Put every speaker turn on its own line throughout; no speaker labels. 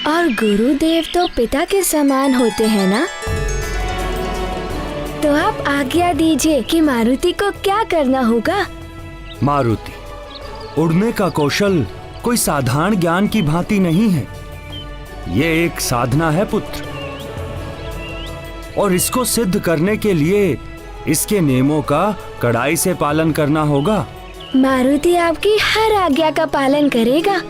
और गुरुदेव तो पिता के समान होते हैं ना। तो आप आज्ञा दीजिए कि मारुति को क्या करना होगा।
मारुति, उड़ने का कौशल कोई साधारण ज्ञान की भांति नहीं है। ये एक साधना है पुत्र, और इसको सिद्ध करने के लिए इसके नियमों का कड़ाई से पालन करना होगा।
मारुति आपकी हर आज्ञा का पालन करेगा।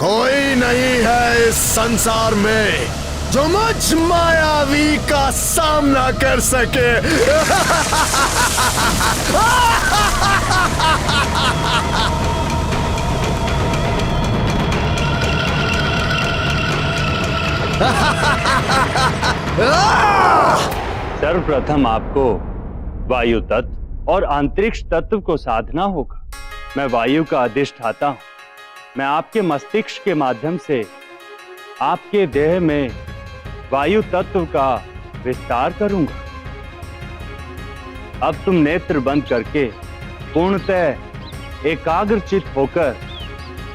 कोई नहीं है इस संसार में जो मुझ मायावी का सामना कर सके।
सर्वप्रथम आपको वायु तत्व और अंतरिक्ष तत्व को साधना होगा। मैं वायु का अधिष्ठाता हूं। मैं आपके मस्तिष्क के माध्यम से आपके देह में वायु तत्व का विस्तार करूंगा। अब तुम नेत्र बंद करके पूर्णतः एकाग्रचित होकर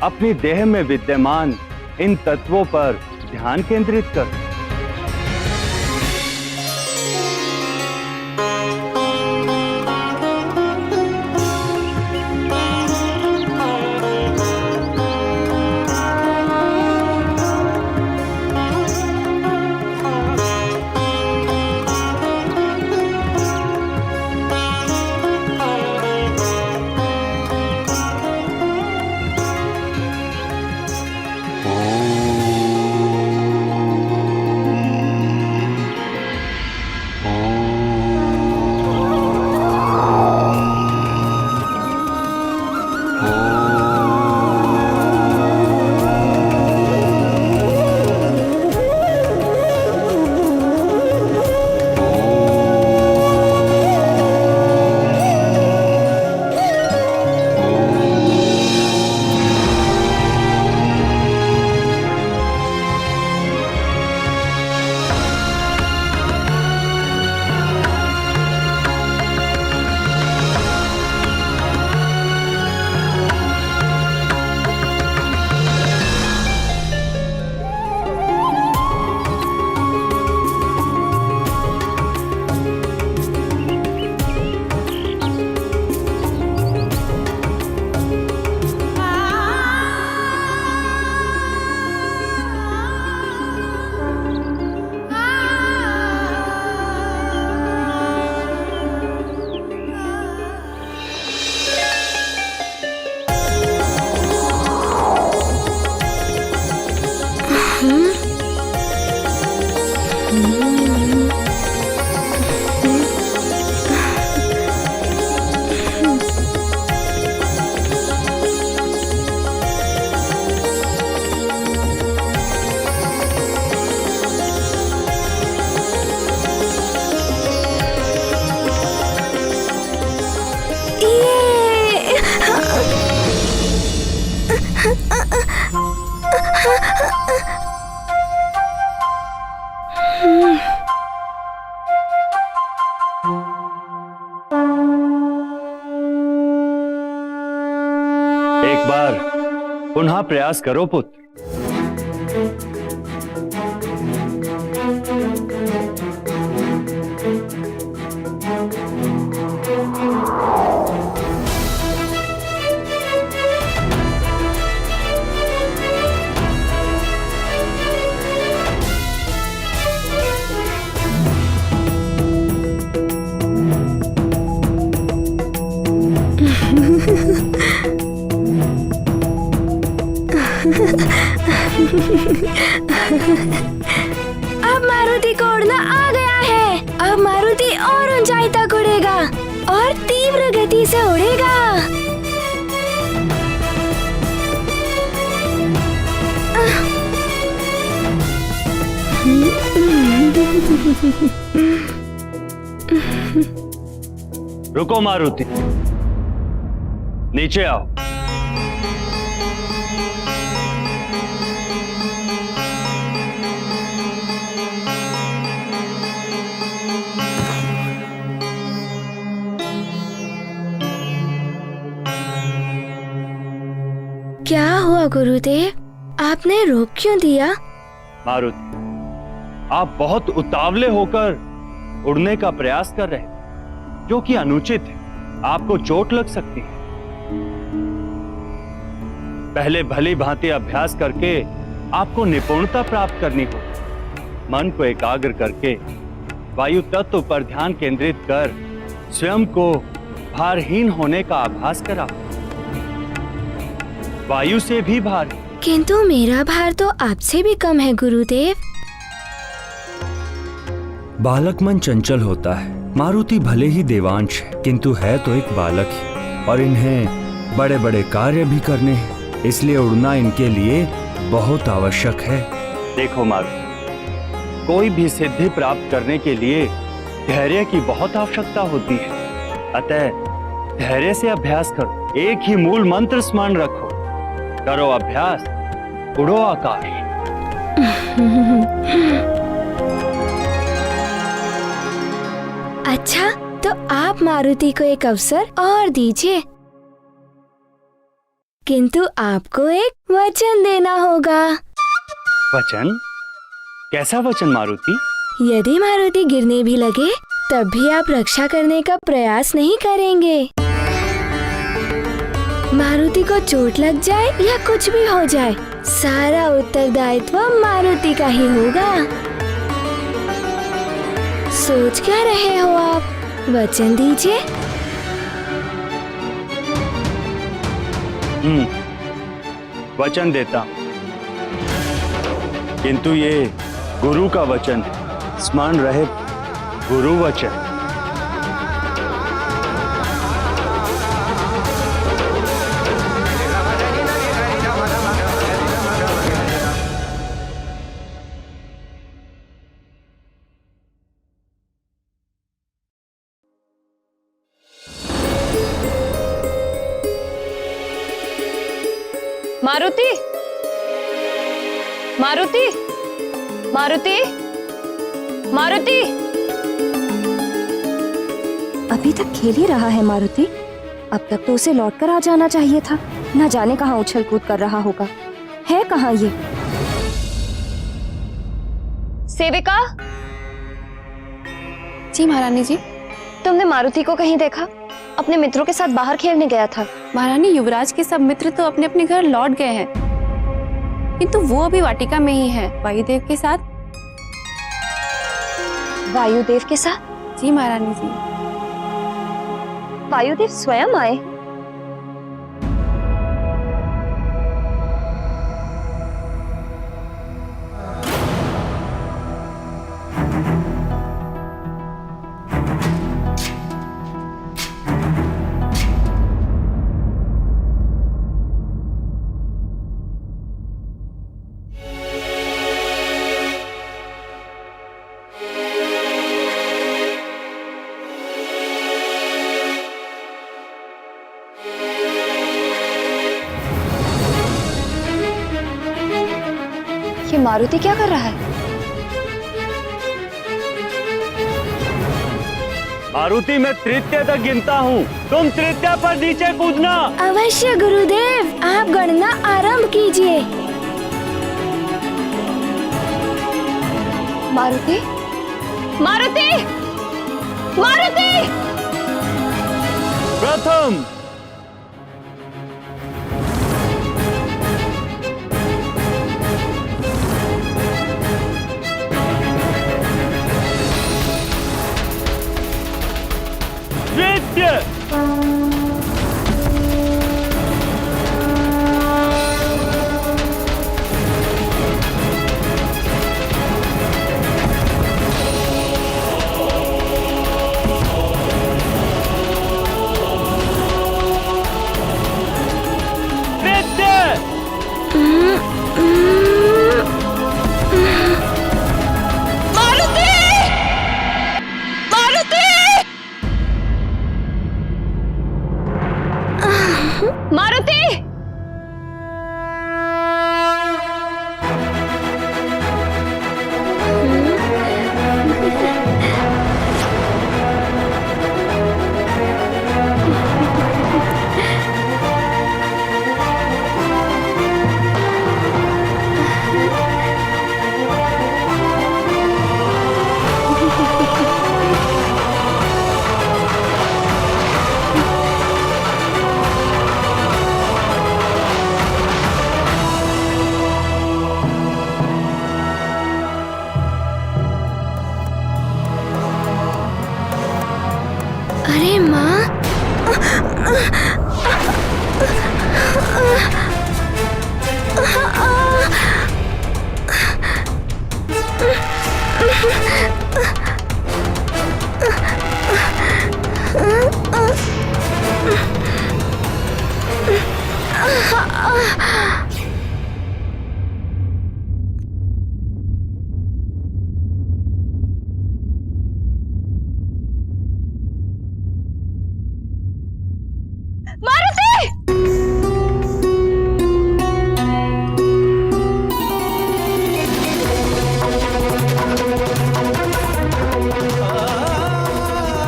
अपनी देह में विद्यमान इन तत्वों पर ध्यान केंद्रित करो। एक बार पुनः प्रयास करो पुत्र।
अब मारुति को उड़ना आ गया है। अब मारुति और ऊंचाई तक उड़ेगा और तीव्र गति से उड़ेगा।
रुको मारुति, नीचे आओ।
क्या हुआ गुरुदेव? आपने रोक क्यों दिया?
मारुति, आप बहुत उतावले होकर उड़ने का प्रयास कर रहे थे, जो कि अनुचित है। आपको चोट लग सकती है। पहले भली भांति अभ्यास करके आपको निपुणता प्राप्त करनी होगी। मन को एकाग्र करके वायु तत्व पर ध्यान केंद्रित कर स्वयं को भारहीन होने का आभास करा। वायु से भी भारी।
किंतु मेरा भार तो आपसे भी कम है गुरुदेव।
बालक मन चंचल होता है। मारुति भले ही देवांश है, किंतु है तो एक बालक ही, और इन्हें बड़े बड़े कार्य भी करने हैं, इसलिए उड़ना इनके लिए बहुत आवश्यक है।
देखो मारुति, कोई भी सिद्धि प्राप्त करने के लिए धैर्य की बहुत आवश्यकता होती है। अतः धैर्य से अभ्यास करो। एक ही मूल मंत्र स्मरण रखो। करो अभ्यास, उड़ो आकाश।
अच्छा, तो आप मारुति को एक अवसर और दीजिए, किंतु आपको एक वचन देना होगा।
वचन? कैसा वचन मारुति?
यदि मारुति गिरने भी लगे तब भी आप रक्षा करने का प्रयास नहीं करेंगे। मारुति को चोट लग जाए या कुछ भी हो जाए, सारा उत्तरदायित्व मारुति का ही होगा। सोच क्या रहे हो आप? वचन दीजिए।
वचन देता हूं, किंतु ये गुरु का वचन है। स्मरण रहे, गुरु वचन।
मारुति, मारुति, मारुति, मारुति।
अभी तक खेल ही रहा है मारुति। अब तक तो उसे लौटकर आ जाना चाहिए था। न जाने कहाँ उछल कूद कर रहा होगा। है कहाँ ये?
सेविका।
जी महारानी जी।
तुमने मारुति को कहीं देखा? अपने मित्रों के साथ बाहर खेलने गया था।
महारानी, युवराज के सब मित्र तो अपने अपने घर लौट गए हैं, किंतु वो अभी वाटिका में ही है, वायुदेव के साथ।
वायुदेव के साथ?
जी महारानी जी।
वायुदेव स्वयं आए? ये मारुति क्या कर रहा है?
मारुति, मैं तृतीय तक गिनता हूँ, तुम तृतीय पर नीचे कूदना।
अवश्य गुरुदेव, आप गणना आरंभ कीजिए।
मारुति, मारुति, मारुति।
प्रथम, द्वितीय,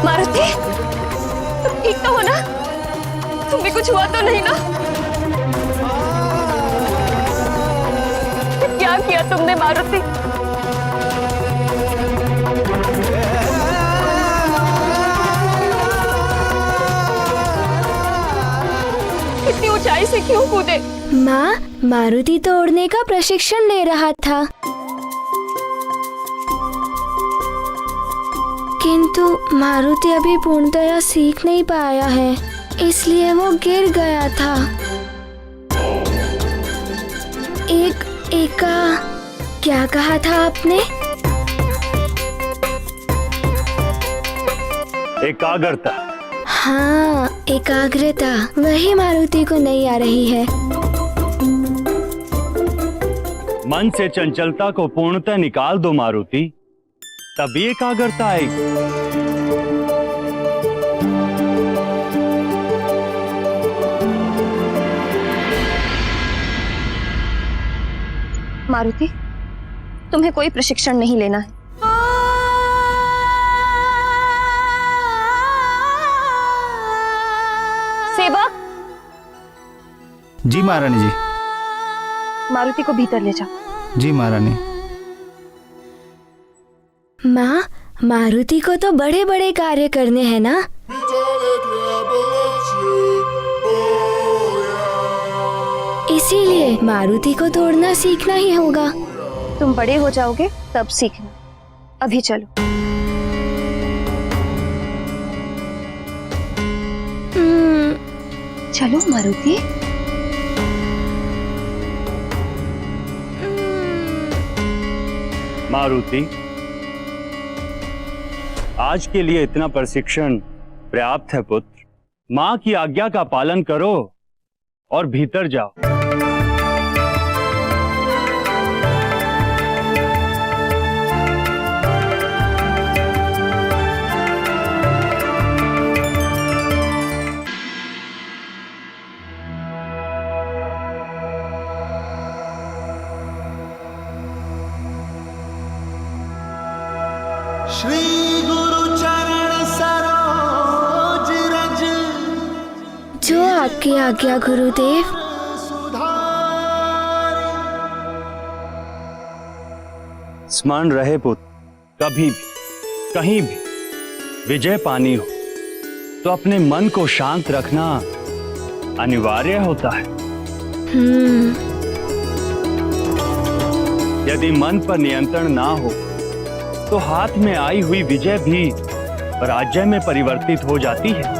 मारुति, तुम ठीक तो हो ना? तुम्हें कुछ हुआ तो नहीं ना? क्या किया तुमने मारुति? इतनी ऊंचाई से क्यों कूदे?
माँ, मारुति तोड़ने का प्रशिक्षण ले रहा था, किंतु मारुति अभी पूर्णतया सीख नहीं पाया है, इसलिए वो गिर गया था। एका क्या कहा था आपने?
एकाग्रता।
हाँ, एकाग्रता वही मारुति को नहीं आ रही है।
मन से चंचलता को पूर्णतः निकाल दो मारुति, तभी एकाग्रता आएगी।
मारुति, तुम्हें कोई प्रशिक्षण नहीं लेना है। सेवक,
जी महारानी जी।
मारुति को भीतर ले जाओ।
जी महारानी।
माँ, मारुति को तो बड़े बड़े कार्य करने हैं ना? इसीलिए मारुति को तोड़ना सीखना ही होगा।
तुम बड़े हो जाओगे तब सीखना, अभी चलो। चलो मारुति।
मारुति, आज के लिए इतना प्रशिक्षण पर्याप्त है पुत्र। माँ की आज्ञा का पालन करो और भीतर जाओ।
श्री गुरु चरण सरोज रज,
जो आपकी आज्ञा गुरुदेव।
स्मरण रहे पुत्र, कभी भी कहीं भी विजय पानी हो तो अपने मन को शांत रखना अनिवार्य होता है। यदि मन पर नियंत्रण ना हो तो हाथ में आई हुई विजय भी पराजय में परिवर्तित हो जाती है।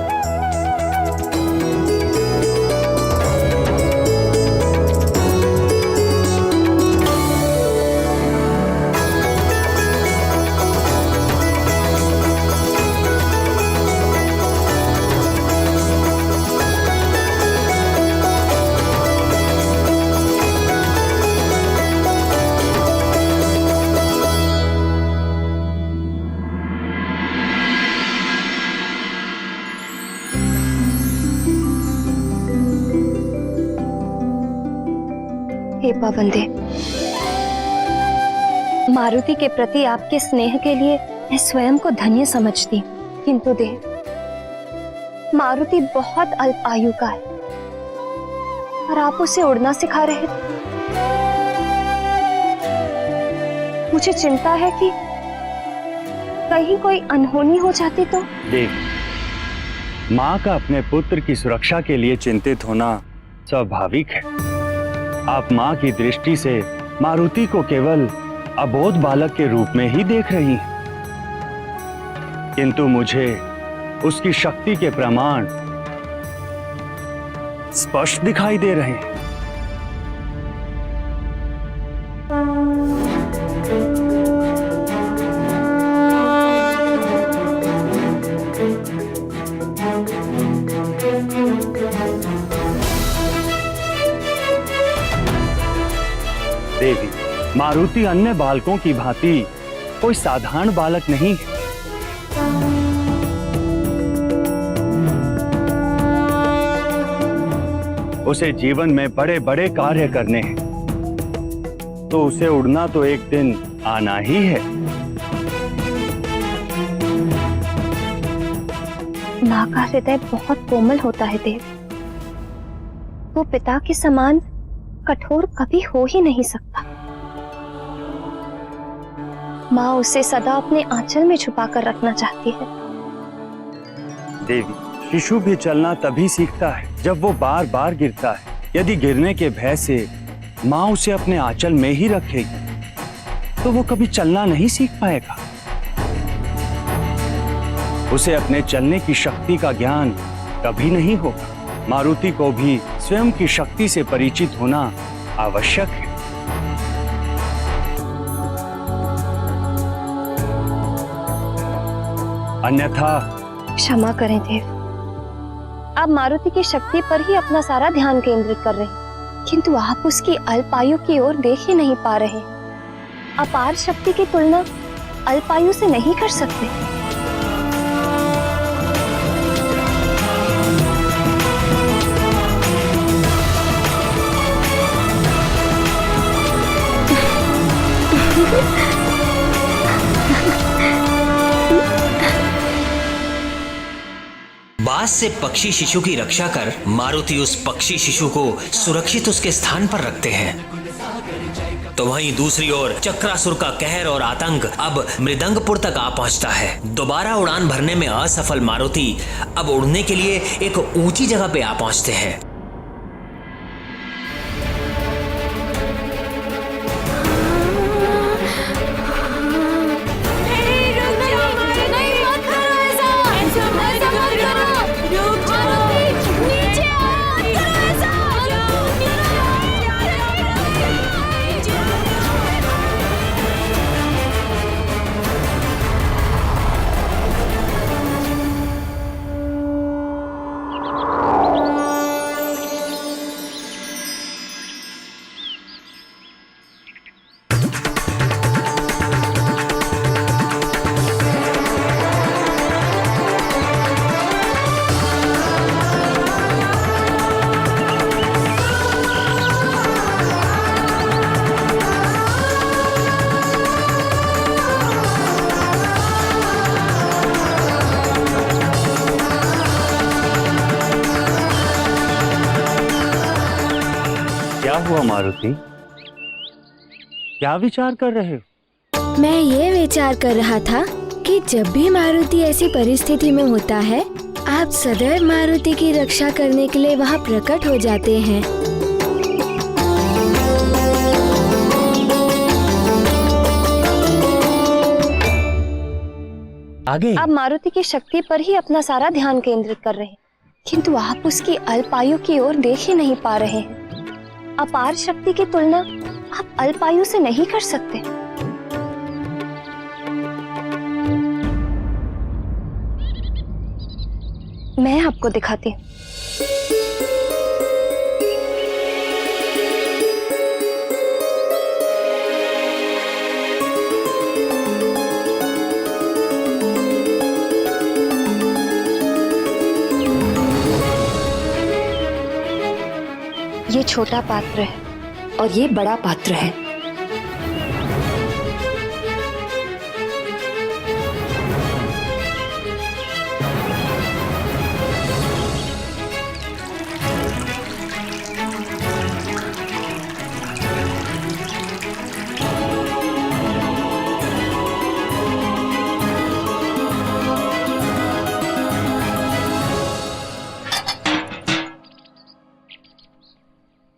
हे पाबंदे, मारुति के प्रति आपके स्नेह के लिए मैं स्वयं को धन्य समझती, किंतु देव, मारुति बहुत अल्प आयु का है और आप उसे उड़ना सिखा रहे थे। मुझे चिंता है कि कहीं कोई अनहोनी हो जाती तो।
देख, माँ का अपने पुत्र की सुरक्षा के लिए चिंतित होना स्वाभाविक है। आप माँ की दृष्टि से मारुति को केवल अबोध बालक के रूप में ही देख रही हैं, किंतु मुझे उसकी शक्ति के प्रमाण स्पष्ट दिखाई दे रहे हैं। देवी, मारुति अन्य बालकों की भांति कोई साधारण बालक नहीं है। उसे जीवन में बड़े बड़े कार्य करने हैं, तो उसे उड़ना तो एक दिन आना ही है।
माँ का हृदय बहुत कोमल होता है देव। वो पिता के समान कठोर कभी हो ही नहीं सकता। माँ उसे सदा अपने आंचल में छुपाकर रखना चाहती है।
देवी, शिशु भी चलना तभी सीखता है जब वो बार बार गिरता है। यदि गिरने के भय से माँ उसे अपने आंचल में ही रखेगी तो वो कभी चलना नहीं सीख पाएगा। उसे अपने चलने की शक्ति का ज्ञान कभी नहीं होगा। मारुति को भी स्वयं की शक्ति से परिचित होना आवश्यक है। अन्यथा
क्षमा करें देव, आप मारुति की शक्ति पर ही अपना सारा ध्यान केंद्रित कर रहे हैं, किंतु आप उसकी अल्पायु की ओर देख ही नहीं पा रहे। अपार शक्ति की तुलना अल्पायु से नहीं कर सकते।
बाज से पक्षी शिशु की रक्षा कर मारुति उस पक्षी शिशु को सुरक्षित उसके स्थान पर रखते हैं। तो वहीं दूसरी ओर चक्रासुर का कहर और आतंक अब मृदंगपुर तक आ पहुंचता है। दोबारा उड़ान भरने में असफल मारुति अब उड़ने के लिए एक ऊंची जगह पे आ पहुंचते हैं।
क्या हुआ मारुति? क्या विचार कर रहे हो?
मैं ये विचार कर रहा था कि जब भी मारुति ऐसी परिस्थिति में होता है, आप सदैव मारुति की रक्षा करने के लिए वहाँ प्रकट हो जाते हैं।
आगे
आप मारुति की शक्ति पर ही अपना सारा ध्यान केंद्रित कर रहे हैं, किंतु आप उसकी अल्पायु की ओर देख ही नहीं पा रहे हैं। अपार शक्ति की तुलना आप अल्पायु से नहीं कर सकते। मैं आपको दिखाती हूँ। ये छोटा पात्र है
और ये बड़ा पात्र है।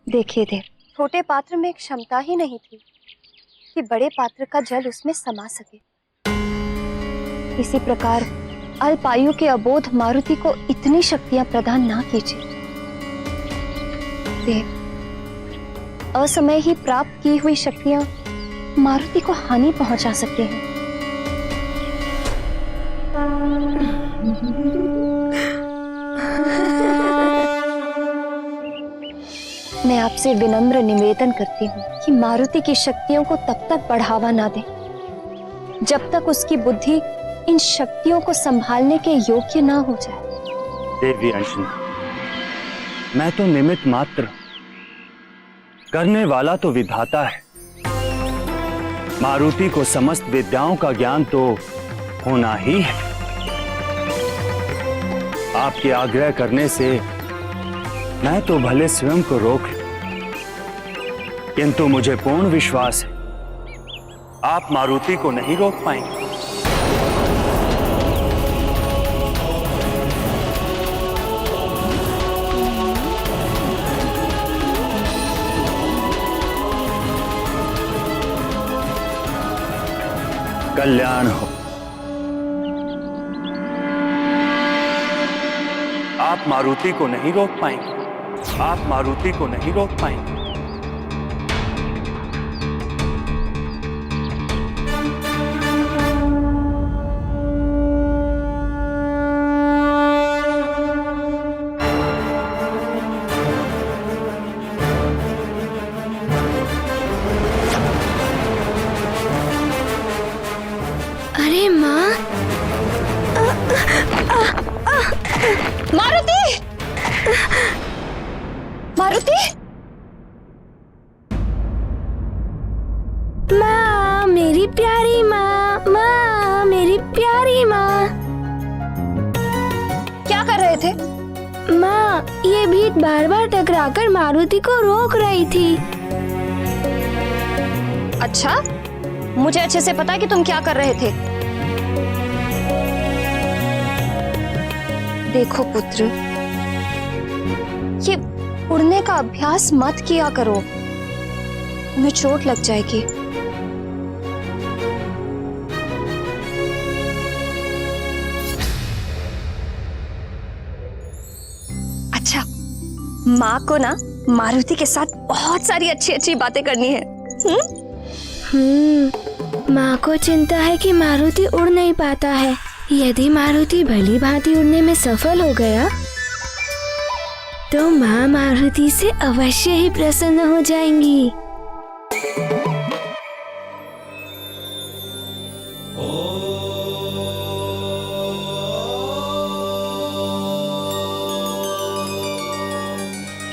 देखिए देव, छोटे पात्र में एक क्षमता ही नहीं थी कि बड़े पात्र का जल उसमें समा सके। इसी प्रकार अल्पायु के अबोध मारुति को इतनी शक्तियां प्रदान ना कीजिए देव। असमय ही प्राप्त की हुई शक्तियां मारुति को हानि पहुंचा सकती हैं। मैं आपसे विनम्र निवेदन करती हूँ कि मारुति की शक्तियों को तब तक बढ़ावा ना दें जब तक उसकी बुद्धि इन शक्तियों को संभालने के योग्य ना हो जाए।
देवी अंशना, मैं तो निमित्त मात्र हूं, करने वाला तो विधाता है। मारुति को समस्त विद्याओं का ज्ञान तो होना ही है। आपके आग्रह करने से मैं तो भले स्वयं को रोक लूं, किंतु मुझे पूर्ण विश्वास है आप मारुति को नहीं रोक पाएंगे। कल्याण हो। आप मारुति को नहीं रोक पाएंगे। आप मारुति को नहीं रोक पाएंगे।
अरे माँ,
मारुति! मारुति!
माँ मेरी प्यारी माँ, माँ मेरी प्यारी माँ।
क्या कर रहे थे?
माँ, ये भीड़ बार बार टकराकर मारुति को रोक रही थी।
अच्छा, मुझे अच्छे से पता है कि तुम क्या कर रहे थे। देखो पुत्र, ये उड़ने का अभ्यास मत किया करो, तुम्हें चोट लग जाएगी। अच्छा, माँ को ना मारुति के साथ बहुत सारी अच्छी अच्छी बातें करनी है।
माँ को चिंता है कि मारुति उड़ नहीं पाता है। यदि मारुति भली भांति उड़ने में सफल हो गया तो माँ मारुति से अवश्य ही प्रसन्न हो जाएंगी।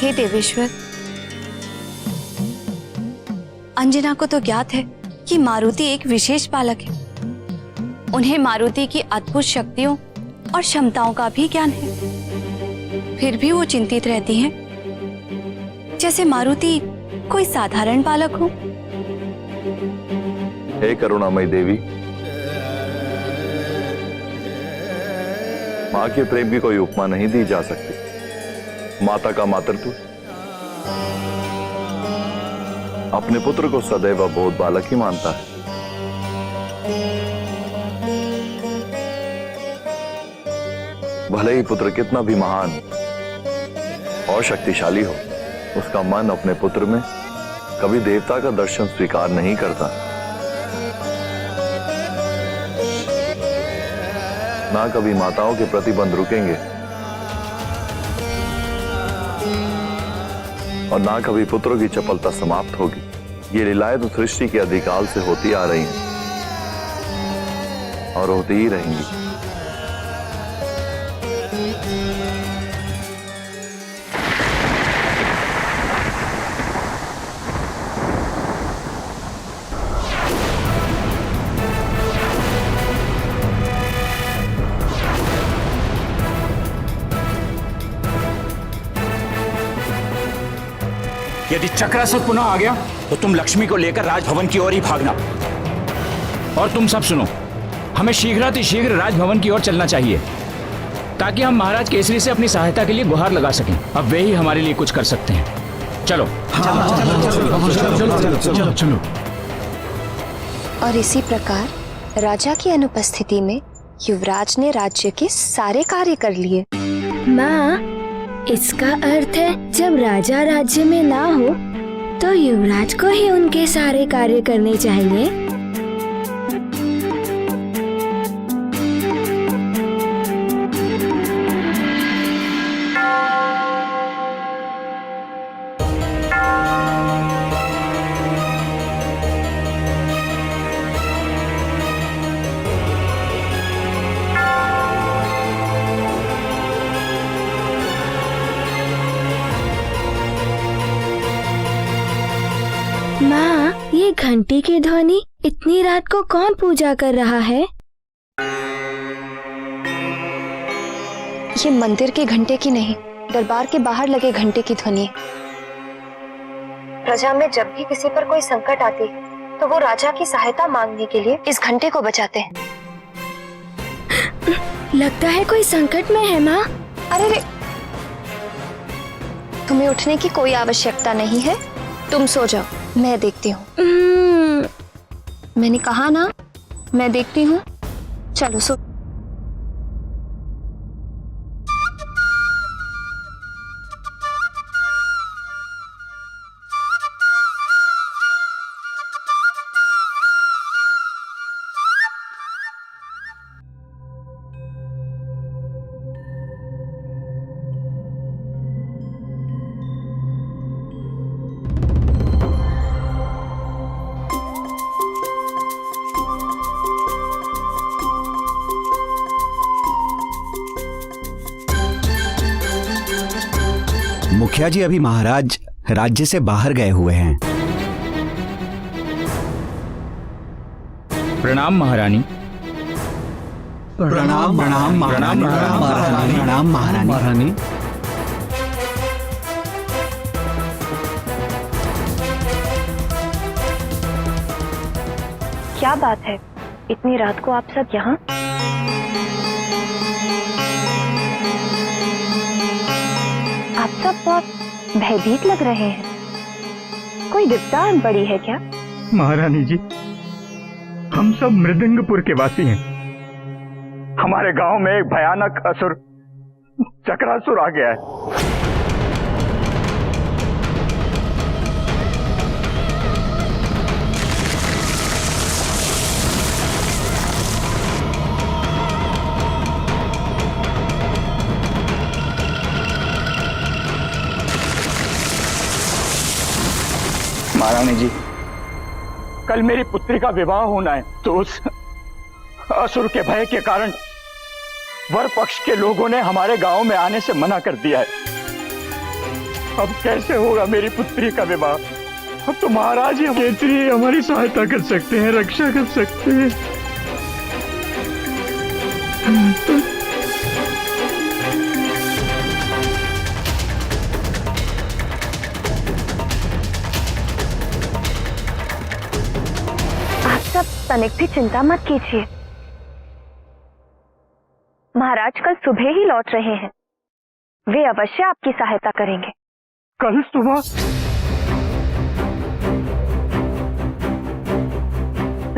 हे देवेश्वर, अंजना को तो ज्ञात है कि मारुति एक विशेष बालक है। उन्हें मारुति की अद्भुत शक्तियों और क्षमताओं का भी ज्ञान है। फिर भी वो चिंतित रहती हैं, जैसे मारुति कोई साधारण बालक हो।
हे करुणामयी देवी, माँ के प्रेम की कोई उपमा नहीं दी जा सकती। माता का मातृत्व अपने पुत्र को सदैव बोध बालक ही मानता है। भले ही पुत्र कितना भी महान और शक्तिशाली हो, उसका मन अपने पुत्र में कभी देवता का दर्शन स्वीकार नहीं करता। ना कभी माताओं के प्रतिबंध रुकेंगे और ना कभी पुत्रों की चपलता समाप्त होगी। ये लीलाएं तो सृष्टि के अधिकाल से होती आ रही हैं और होती ही रहेंगी।
यदि चक्रासुर पुनः आ गया तो तुम लक्ष्मी को लेकर राजभवन की ओर ही भागना। और तुम सब सुनो, हमें शीघ्रातिशीघ्र राजभवन की ओर चलना चाहिए ताकि हम महाराज केसरी से अपनी सहायता के लिए गुहार लगा सकें। अब वे ही हमारे लिए कुछ कर सकते हैं। चलो चलो चलो।
और इसी प्रकार राजा की अनुपस्थिति में युवराज ने राज्य के सारे कार्य कर लिए।
माँ, इसका अर्थ है जब राजा राज्य में ना हो तो युवराज को ही उनके सारे कार्य करने चाहिए। माँ, ये घंटी की ध्वनि, इतनी रात को कौन पूजा कर रहा है?
ये मंदिर के घंटे की नहीं, दरबार के बाहर लगे घंटे की ध्वनि है। प्रजा में जब भी किसी पर कोई संकट आती है तो वो राजा की सहायता मांगने के लिए इस घंटे को बजाते हैं।
लगता है कोई संकट में है माँ।
अरे रे, तुम्हें उठने की कोई आवश्यकता नहीं है, तुम सो जाओ, मैं देखती हूँ। मैंने कहा ना, मैं देखती हूँ। चलो सो।
मुखिया जी, अभी महाराज राज्य से बाहर गए हुए हैं।
प्रणाम महारानी।
प्रणाम प्रणाम महारानी, प्रणाम महारानी।
क्या बात है, इतनी रात को आप सब यहाँ? आप सब बहुत भयभीत लग रहे हैं। कोई विपदा पड़ी है क्या?
महारानी जी, हम सब मृदंगपुर के वासी हैं। हमारे गांव में एक भयानक असुर चक्रासुर आ गया है। महारानी जी, कल मेरी पुत्री का विवाह होना है, तो उस असुर के भय के कारण वर पक्ष के लोगों ने हमारे गांव में आने से मना कर दिया है। अब कैसे होगा मेरी पुत्री का विवाह? अब तो महाराज ही केसरी हमारी सहायता कर सकते हैं, रक्षा कर सकते हैं।
सब तनिक भी चिंता मत कीजिए, महाराज कल सुबह ही लौट रहे हैं। वे अवश्य आपकी सहायता करेंगे।
कल सुबह?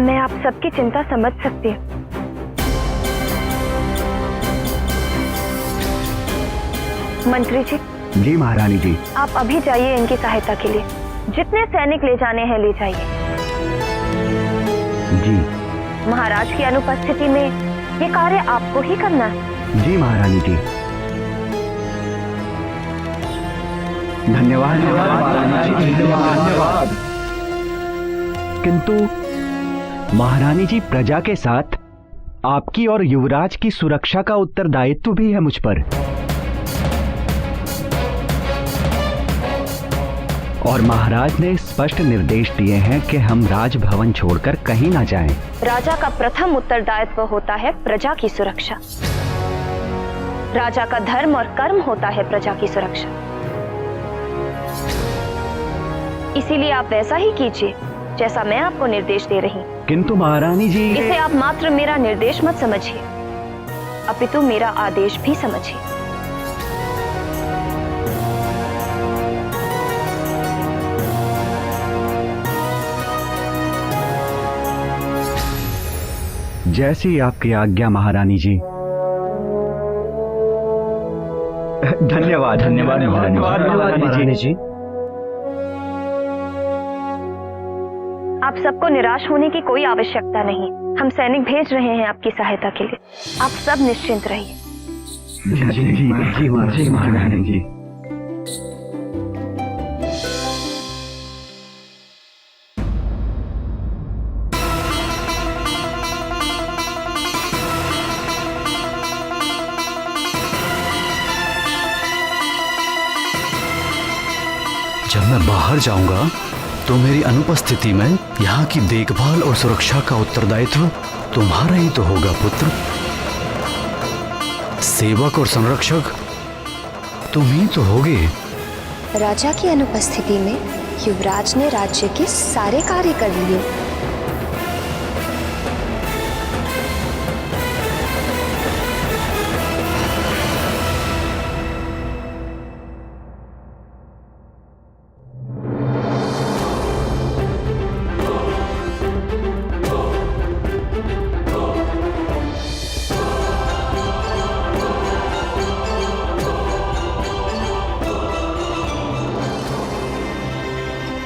मैं आप सबकी चिंता समझ सकती हूँ। मंत्री जी।
जी महारानी जी।
आप अभी जाइए इनकी सहायता के लिए, जितने सैनिक ले जाने हैं ले जाइए।
जी।
महाराज की अनुपस्थिति में ये कार्य आपको ही करना है।
जी महारानी जी। धन्यवाद। धन्यवाद। किंतु महारानी जी, प्रजा के साथ आपकी और युवराज की सुरक्षा का उत्तरदायित्व भी है मुझ पर। और महाराज ने स्पष्ट निर्देश दिए हैं कि हम राजभवन छोड़कर कहीं ना जाएं।
राजा का प्रथम उत्तरदायित्व होता है प्रजा की सुरक्षा। राजा का धर्म और कर्म होता है प्रजा की सुरक्षा। इसीलिए आप वैसा ही कीजिए जैसा मैं आपको निर्देश दे रही हूँ।
किंतु महारानी जी,
इसे आप मात्र मेरा निर्देश मत समझिए, अपितु मेरा आदेश भी समझिए।
जैसी आपकी आज्ञा महारानी जी। धन्यवाद। धन्यवाद महारानी जी।
आप सबको निराश होने की कोई आवश्यकता नहीं। हम सैनिक भेज रहे हैं आपकी सहायता के लिए। आप सब निश्चिंत रहिए।
जी महारानी जी।
जब मैं बाहर जाऊंगा
तो मेरी अनुपस्थिति में यहाँ की देखभाल और सुरक्षा का उत्तरदायित्व तुम्हारा ही तो होगा पुत्र। सेवक और संरक्षक तुम ही तो होगे।
राजा की अनुपस्थिति में युवराज ने राज्य के सारे कार्य कर लिए।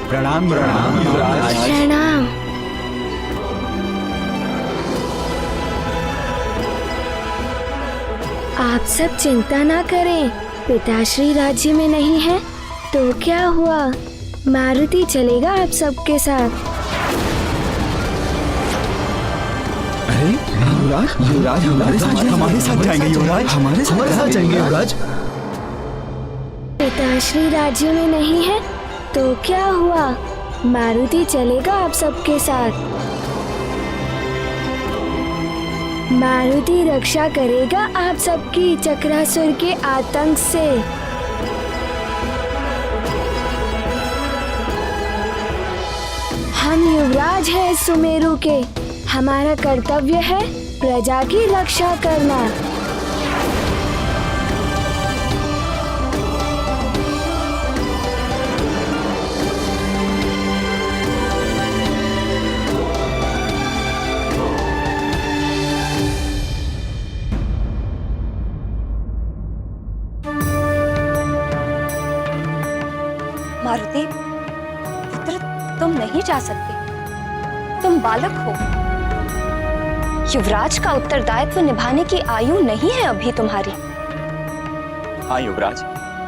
प्रणाम प्रणाम युवराज।
प्रणाम। आप सब चिंता ना करें, पिताश्री राज्य में नहीं है तो क्या हुआ, मारुति चलेगा आप सबके साथ।
अरे युवराज युवराज हमारे साथ जाएंगे युवराज, हमारे साथ जाएंगे युवराज।
पिताश्री राज्य में नहीं है तो क्या हुआ, मारुति चलेगा आप सबके साथ। मारुति रक्षा करेगा आप सबकी चक्रासुर के आतंक से। हम युवराज हैं सुमेरु के, हमारा कर्तव्य है प्रजा की रक्षा करना।
मारुति पुत्र, तुम नहीं जा सकते, तुम बालक हो। युवराज का उत्तरदायित्व निभाने की आयु नहीं है अभी तुम्हारी।
हाँ युवराज,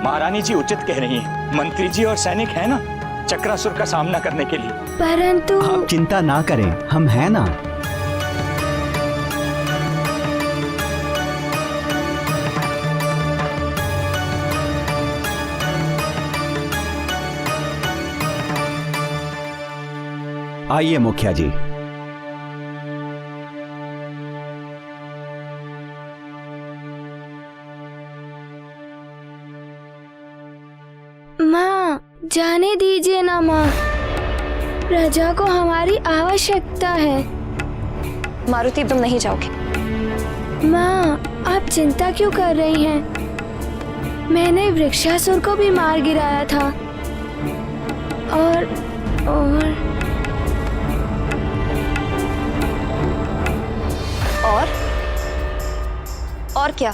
महारानी जी उचित कह रही हैं। मंत्री जी और सैनिक हैं ना चक्रासुर का सामना करने के लिए।
परंतु
आप चिंता ना करें, हम हैं ना। आइए मुखिया जी।
माँ, जाने दीजिए ना माँ, प्रजा को हमारी आवश्यकता है।
मारुति, तुम नहीं जाओगे।
माँ, आप चिंता क्यों कर रही हैं? मैंने वृक्षासुर को भी मार गिराया था और
क्या?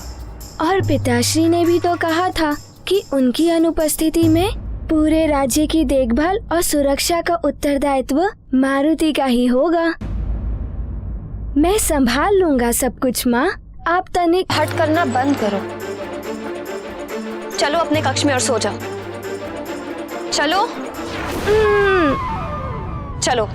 और पिताश्री ने भी तो कहा था कि उनकी अनुपस्थिति में पूरे राज्य की देखभाल और सुरक्षा का उत्तरदायित्व मारुति का ही होगा। मैं संभाल लूंगा सब कुछ माँ, आप तनिक
हट करना बंद करो। चलो अपने कक्ष में और सो जाओ। चलो चलो।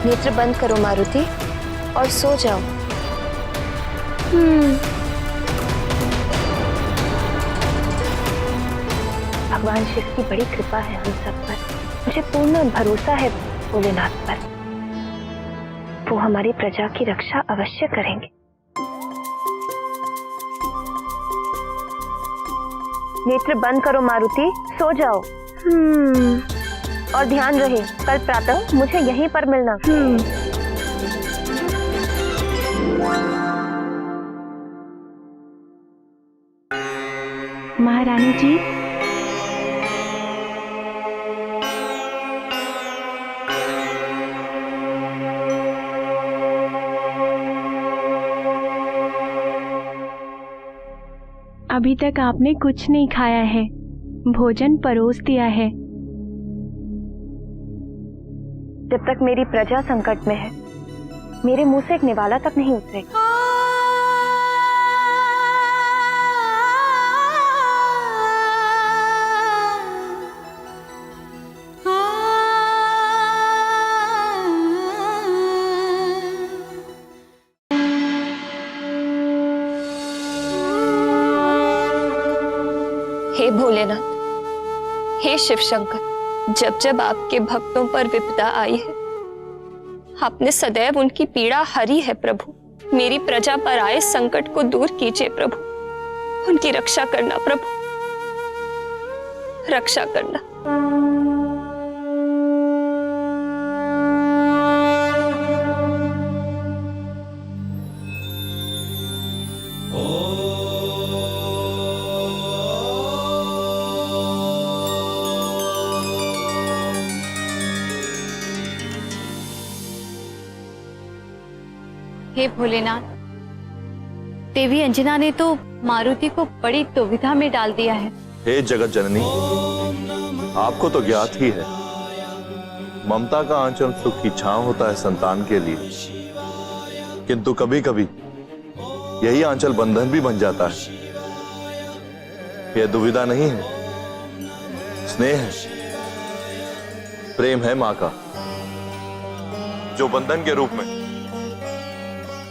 नेत्र बंद करो मारुति और सो जाओ। भगवान शिव की बड़ी कृपा है हम सब पर। मुझे पूर्ण भरोसा है भोलेनाथ पर, वो हमारी प्रजा की रक्षा अवश्य करेंगे। नेत्र बंद करो मारुति, सो जाओ। और ध्यान रहे कल प्रातः मुझे यहीं पर मिलना।
महारानी जी,
अभी तक आपने कुछ नहीं खाया है, भोजन परोस दिया है।
जब तक मेरी प्रजा संकट में है, मेरे मुंह से एक निवाला तक नहीं उतरेगा। हे शिव शंकर, जब जब आपके भक्तों पर विपदा आई है, आपने सदैव उनकी पीड़ा हरी है प्रभु। मेरी प्रजा पर आए संकट को दूर कीजिए प्रभु, उनकी रक्षा करना प्रभु, रक्षा करना।
हे भोलेनाथ, देवी अंजना ने तो मारुति को बड़ी दुविधा में डाल दिया है।
हे जगत जननी, आपको तो ज्ञात ही है, ममता का आंचल सुख की छांव होता है संतान के लिए, किंतु कभी कभी यही आंचल बंधन भी बन जाता है। यह दुविधा नहीं है, स्नेह है, प्रेम है मां का, जो बंधन के रूप में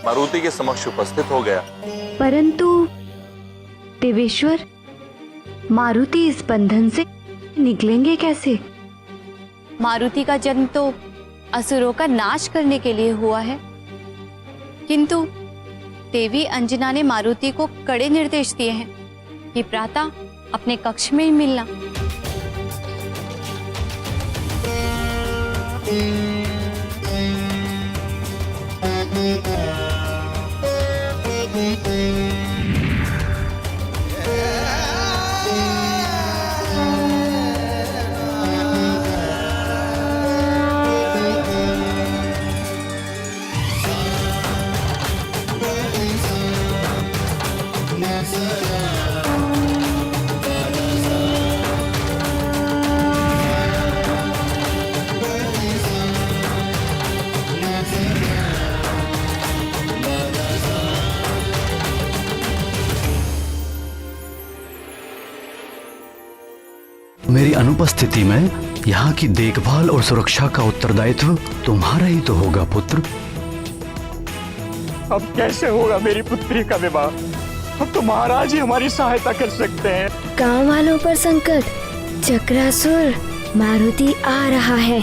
मारुति के समक्ष उपस्थित हो गया।
परंतु देवेश्वर, मारुति इस बंधन से निकलेंगे कैसे?
मारुति का जन्म तो असुरों का नाश करने के लिए हुआ है, किंतु देवी अंजना ने मारुति को कड़े निर्देश दिए हैं कि प्रातः अपने कक्ष में ही मिलना।
मेरी अनुपस्थिति में यहाँ की देखभाल और सुरक्षा का उत्तरदायित्व तुम्हारा ही तो होगा पुत्र।
अब कैसे होगा मेरी पुत्री का विवाह? अब तो महाराज ही हमारी सहायता कर सकते हैं।
गांव वालों पर संकट, चक्रासुर मारुति आ रहा है।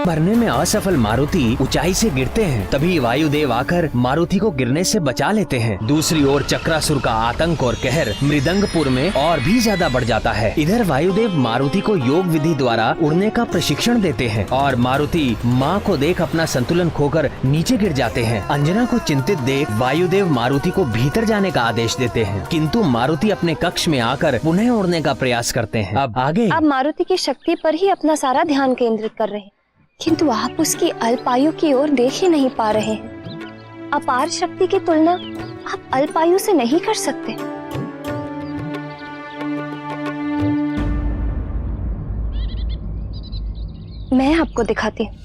मरने में असफल मारुति ऊंचाई से गिरते हैं, तभी वायुदेव आकर मारुति को गिरने से बचा लेते हैं। दूसरी ओर चक्रासुर का आतंक और कहर मृदंगपुर में और भी ज्यादा बढ़ जाता है। इधर वायुदेव मारुति को योग विधि द्वारा उड़ने का प्रशिक्षण देते हैं और मारुति माँ को देख अपना संतुलन खोकर नीचे गिर जाते हैं। अंजना को चिंतित देख वायुदेव मारुति को भीतर जाने का आदेश देते हैं, किंतु मारुति अपने कक्ष में आकर पुनः उड़ने का प्रयास करते हैं। अब आगे
आप मारुति की शक्ति पर ही अपना सारा ध्यान केंद्रित कर रहे हैं, किंतु आप उसकी अल्पायु की ओर देख ही नहीं पा रहे हैं। अपार शक्ति की तुलना आप अल्पायु से नहीं कर सकते। मैं आपको दिखाती हूँ।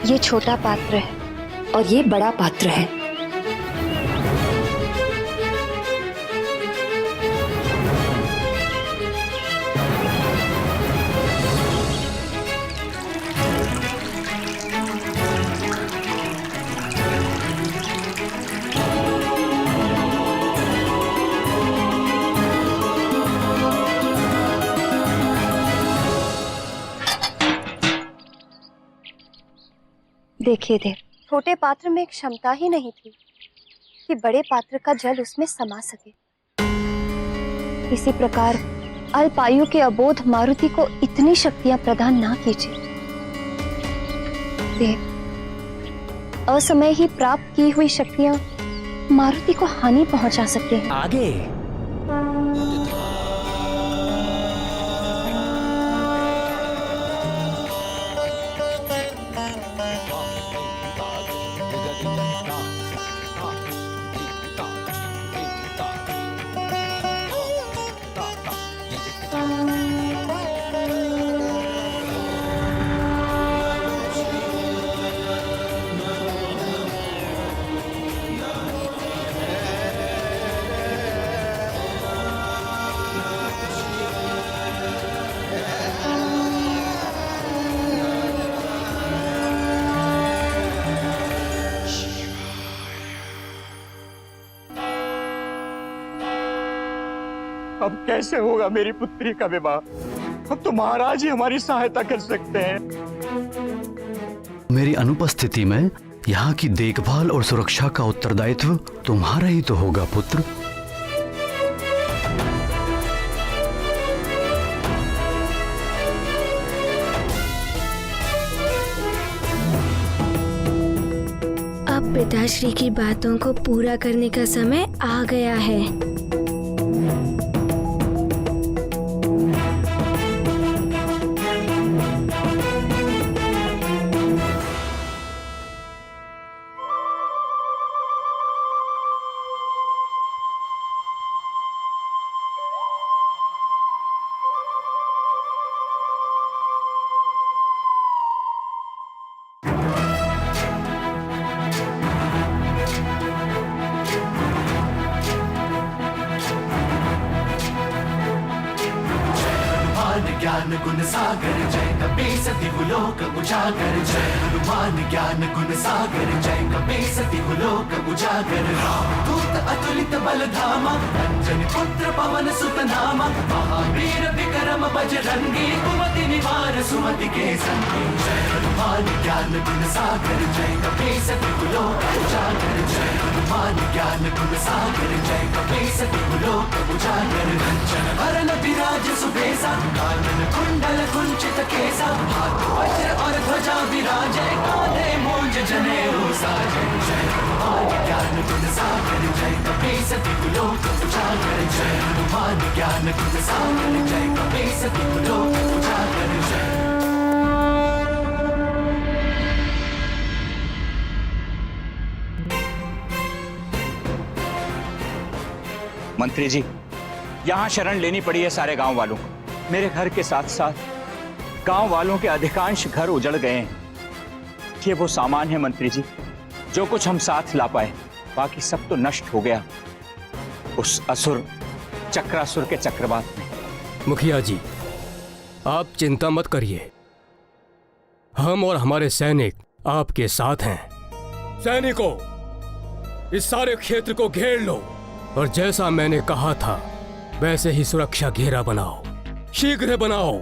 ये छोटा पात्र है और ये बड़ा पात्र है। देखिए देव, छोटे पात्र में एक क्षमता ही नहीं थी कि बड़े पात्र का जल उसमें समा सके। इसी प्रकार अल्पायु के अबोध मारुति को इतनी शक्तियां प्रदान ना कीजिए। देव, असमय ही प्राप्त की हुई शक्तियां मारुति को हानि पहुंचा सकते हैं।
आगे
अब कैसे होगा मेरी पुत्री का विवाह? अब तो महाराज ही हमारी सहायता कर सकते हैं।
मेरी अनुपस्थिति में यहाँ की देखभाल और सुरक्षा का उत्तरदायित्व तुम्हारा ही तो होगा पुत्र।
अब पिताश्री की बातों को पूरा करने का समय आ गया है।
ज्ञान गुण सागर जय कपीस दिवलोक उजागर जय हनुमान ज्ञान गुण सागर जय कपीस दिवलोक उजागर दूत अतुलित बल धामा अंजनी पुत्र पवन सुत नामा महावीर विक्रम बजरंगी कुमति निवार सुमति के संगी जय हनुमान ज्ञान गुण सागर जय कपीस दिवलोक उजागर जय हनुमान ज्ञान गुण सागर जय कपीस दिवलोक उजागर कंचन वरण विराज सुबेसा कुंडल कुंचित केसा हाथ वज्र और ध्वजा विराजे कांधे मूंज जनेऊ साजे जय हनुमान ज्ञान गुण सागर जय कपीस दिवलोक उजागर जय हनुमान ज्ञान गुण सागर जय कपीस दिवलोक उजागर जय।
मंत्री जी, यहाँ शरण लेनी पड़ी है सारे गांव वालों को। मेरे घर के साथ साथ गांव वालों के अधिकांश घर उजड़ गए हैं। ये वो सामान है मंत्री जी जो कुछ हम साथ ला पाए, बाकी सब तो नष्ट हो गया उस असुर चक्रासुर के चक्रवात में।
मुखिया जी, आप चिंता मत करिए, हम और हमारे सैनिक आपके साथ हैं। सैनिकों, इस सारे क्षेत्र को घेर लो और जैसा मैंने कहा था वैसे ही सुरक्षा घेरा बनाओ, शीघ्र बनाओ।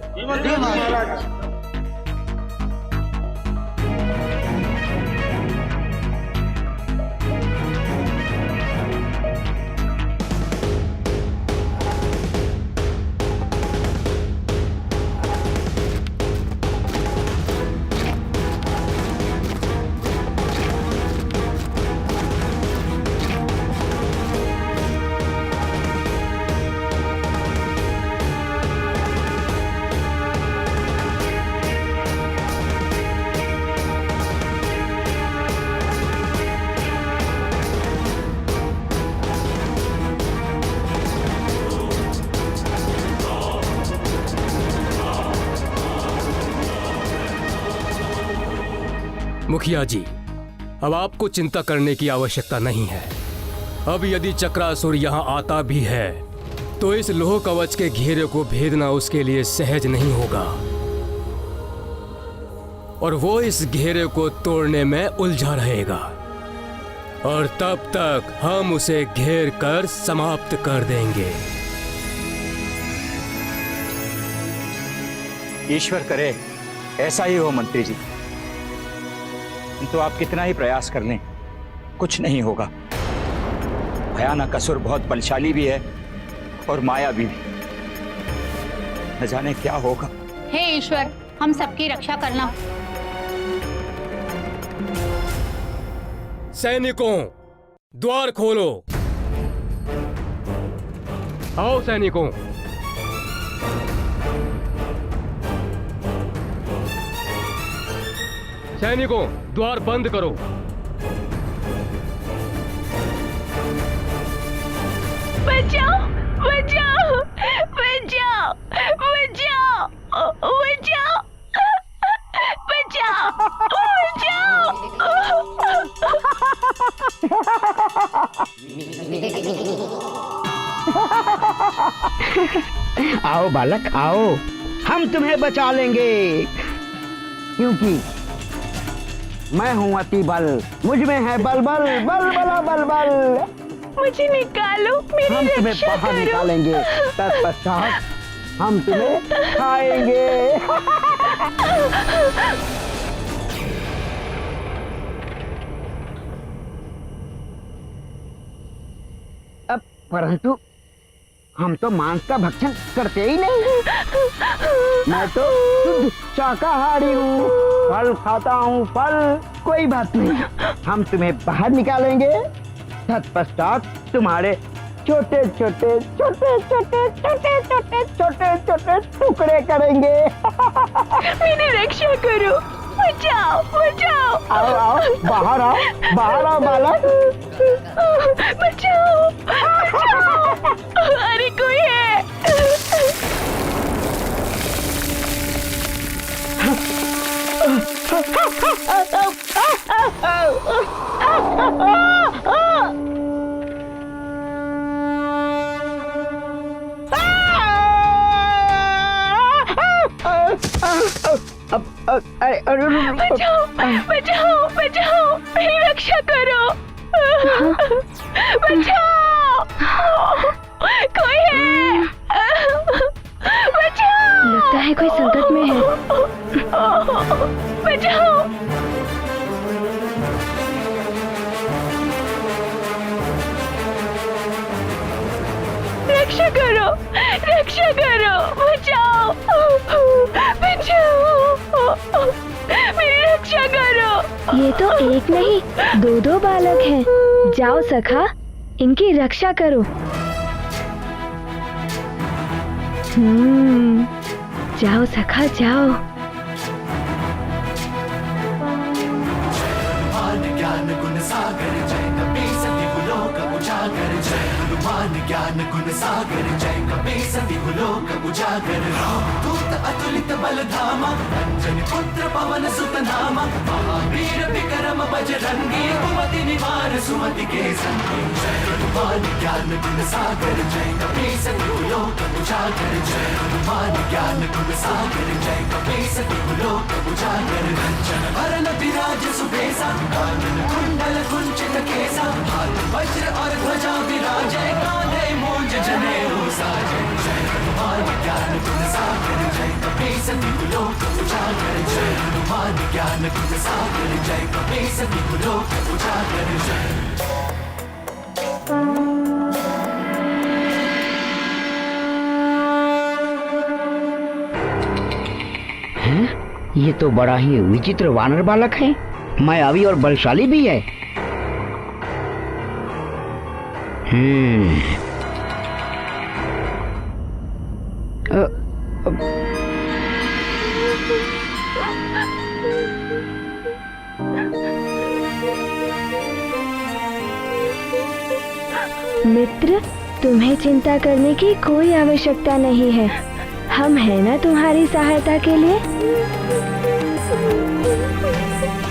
मुखिया जी, अब आपको चिंता करने की आवश्यकता नहीं है। अब यदि चक्रासुर यहाँ आता भी है तो इस लोह कवच के घेरे को भेदना उसके लिए सहज नहीं होगा और वो इस घेरे को तोड़ने में उलझा रहेगा और तब तक हम उसे घेर कर समाप्त कर देंगे।
ईश्वर करे ऐसा ही हो मंत्री जी, तो आप कितना ही प्रयास कर लें कुछ नहीं होगा। भयानक असुर बहुत बलशाली भी है और मायावी भी। न जाने क्या होगा।
हे ईश्वर, हम सबकी रक्षा करना।
सैनिकों, द्वार खोलो। आओ सैनिकों। सैनिकों, द्वार बंद करो।
बचाओ, बचाओ, बचाओ, बचाओ, बचाओ,
बचाओ। आओ बालक आओ, हम तुम्हें बचा लेंगे, क्योंकि मैं हूं अति बल, मुझ में है बल बल बल बल बल बल।
मुझे निकालो, मेरी
हम तुम्हें
रक्षा
बाहर
करो।
निकालेंगे, तत्पश्चात हम तुम्हें खाएंगे। अब परंतु हम तो मांस का भक्षण करते ही नहीं। मैं तो शुद्ध शाकाहारी हूँ, फल खाता हूँ, फल। कोई बात नहीं, हम तुम्हें बाहर निकालेंगे, तत्पश्चात तुम्हारे छोटे छोटे छोटे छोटे छोटे छोटे छोटे छोटे टुकड़े करेंगे।
मेरी रक्षा करो, बचाओ बचाओ।
आओ आओ, बाहर आओ, बाहर आओ बालक।
बचाओ बचाओ। अरे कोई है। बचाओ बचाओ बचाओ, मेरी रक्षा करो। बचाओ, कोई है। बचाओ।
लगता है कोई संकट में है।
बचाओ। रक्षा करो, रक्षा करो, बचाओ बचाओ, मेरी रक्षा करो।
ये तो एक नहीं, दो दो बालक हैं। जाओ सखा, इनकी रक्षा करो। जाओ सखा जाओ।
ज्ञान गुण सागर जय कपीस दिवलोक उजागर, जय हनुमान ज्ञान गुण सागर जय कपीस दिवलोक उजागर। दूत अतुलित बल धामा, अंजनी पुत्र पवन सुत नामा, महावीर विक्रम बजरंगी, कुमति निवार सुमति के संगी। जय हनुमान ज्ञान गुण सागर जय कपीस दिवलोक उजागर, जय हनुमान ज्ञान गुण सागर जय कपीस दिवलोक उजागर। कंचन वरन विराज सुबेसा, कानन कुंडल कुंचित केसा, हाथ वज्र और ध्वजा विराजे, कांधे मूंज जनेऊ साजे। जय हनुमान ज्ञान गुण सागर जय कपीस दिवलोक उजागर, जय हनुमान ज्ञान गुण सागर जय कपीस दिवलोक उजागर।
ये तो बड़ा ही विचित्र वानर बालक है, मायावी और बलशाली भी है।
मित्र, तुम्हें चिंता करने की कोई आवश्यकता नहीं है। हम हैं ना तुम्हारी सहायता के लिए।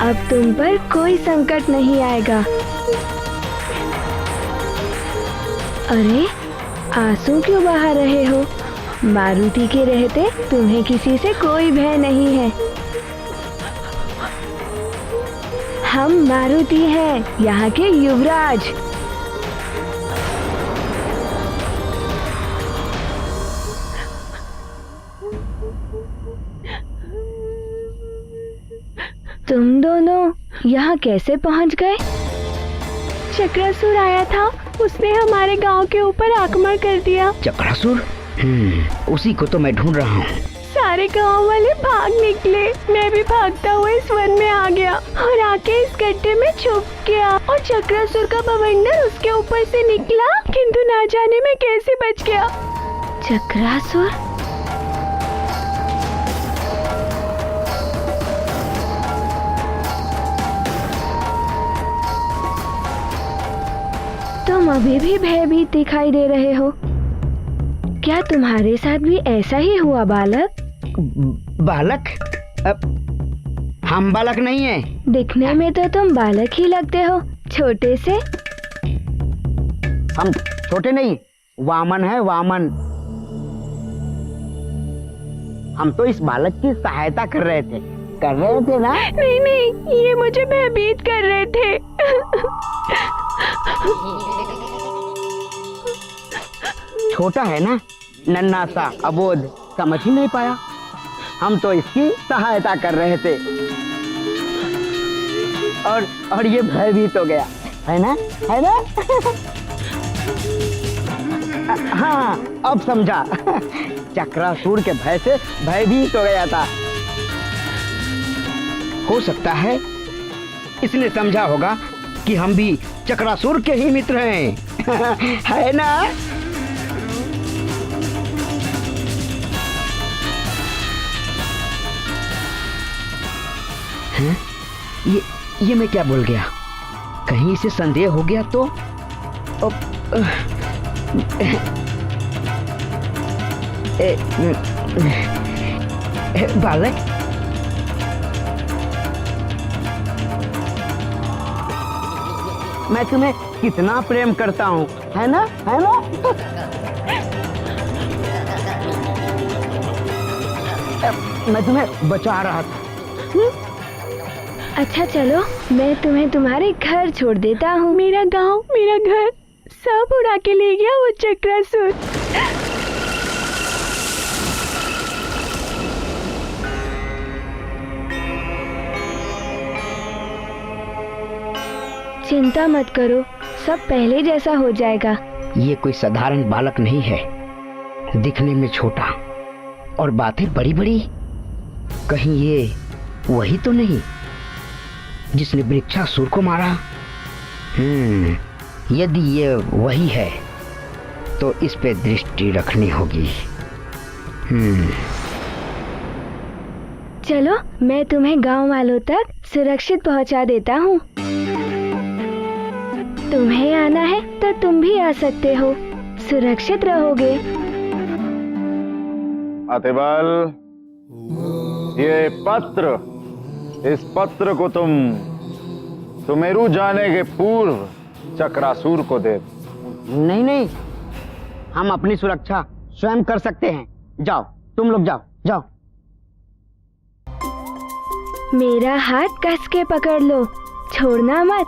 अब तुम पर कोई संकट नहीं आएगा। अरे, आंसू क्यों बहा रहे हो? मारुति के रहते तुम्हें किसी से कोई भय नहीं है। हम मारुति हैं, यहाँ के युवराज। तुम दोनों यहाँ कैसे पहुँच गए?
चक्रासुर आया था, उसने हमारे गांव के ऊपर आक्रमण कर दिया।
चक्रासुर? उसी को तो मैं ढूंढ रहा हूँ।
सारे गांव वाले भाग निकले, मैं भी भागता हुआ इस वन में आ गया और आके इस गड्ढे में छुप गया। और चक्रासुर का बवंडर उसके ऊपर से निकला, किंतु ना जाने में कैसे बच गया।
चक्रासुर? तुम अभी भी भयभीत दिखाई दे रहे हो। क्या तुम्हारे साथ भी ऐसा ही हुआ बालक?
बालक? हम बालक नहीं है।
दिखने में तो तुम बालक ही लगते हो, छोटे से।
हम छोटे नहीं, वामन है, वामन। हम तो इस बालक की सहायता कर रहे थे ना?
नहीं, ये मुझे भयभीत कर रहे थे।
छोटा है ना, नन्हा सा, अबोध, समझ ही नहीं पाया। हम तो इसकी सहायता कर रहे थे और ये भयभीत हो गया, है ना, है ना? हाँ, अब समझा। चक्रासुर के भय से भयभीत हो गया था। हो सकता है इसने समझा होगा कि हम भी चक्रासुर के ही मित्र हैं। है ना? हैं? ये मैं क्या बोल गया? कहीं इसे संदेह हो गया तो? बालक, मैं तुम्हें कितना प्रेम करता हूँ, है ना, है ना? मैं तुम्हें बचा रहा था।
अच्छा चलो, मैं तुम्हें तुम्हारे घर छोड़ देता हूँ।
मेरा गांव, मेरा घर सब उड़ा के ले गया वो चक्रासुर।
चिंता मत करो, सब पहले जैसा हो जाएगा।
ये कोई साधारण बालक नहीं है, दिखने में छोटा और बातें बड़ी बड़ी। कहीं ये वही तो नहीं जिसने वृक्षासुर को मारा? यदि ये वही है तो इस पे दृष्टि रखनी होगी।
चलो, मैं तुम्हें गांव वालों तक सुरक्षित पहुंचा देता हूँ। तुम्हें आना है तो तुम भी आ सकते हो, सुरक्षित रहोगे।
अतिबल, ये पत्र, इस पत्र को तुम सुमेरु जाने के पूर्व चक्रासुर को दे।
नहीं नहीं, हम अपनी सुरक्षा स्वयं कर सकते हैं। जाओ, तुम लोग जाओ, जाओ।
मेरा हाथ कस के पकड़ लो, छोड़ना मत।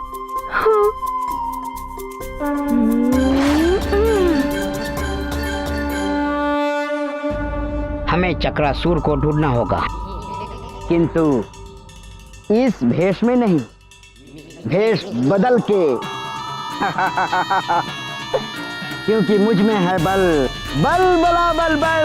हमें चक्रासुर को ढूंढना होगा, किंतु इस भेष में नहीं, भेष बदल के। क्योंकि मुझ में है बल, बल बला बल बल।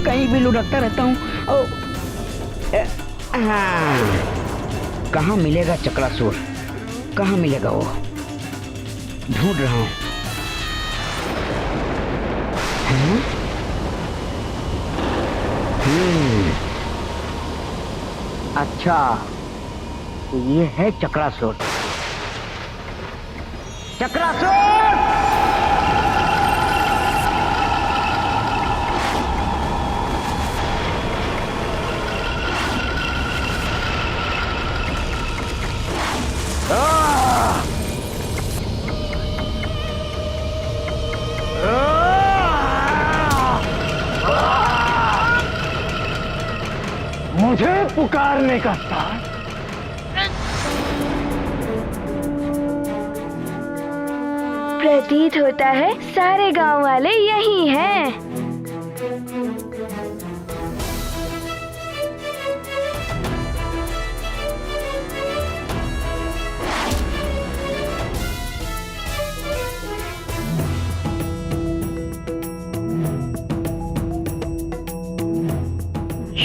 कहीं भी लुढ़कता रहता हूँ। कहाँ मिलेगा चक्रासुर? कहाँ मिलेगा वो? ढूंढ रहा हूँ। अच्छा, तो ये है चक्रासुर। चक्रासुर!
मुझे पुकारने का साथ
प्रतीत होता है सारे गांव वाले यही हैं।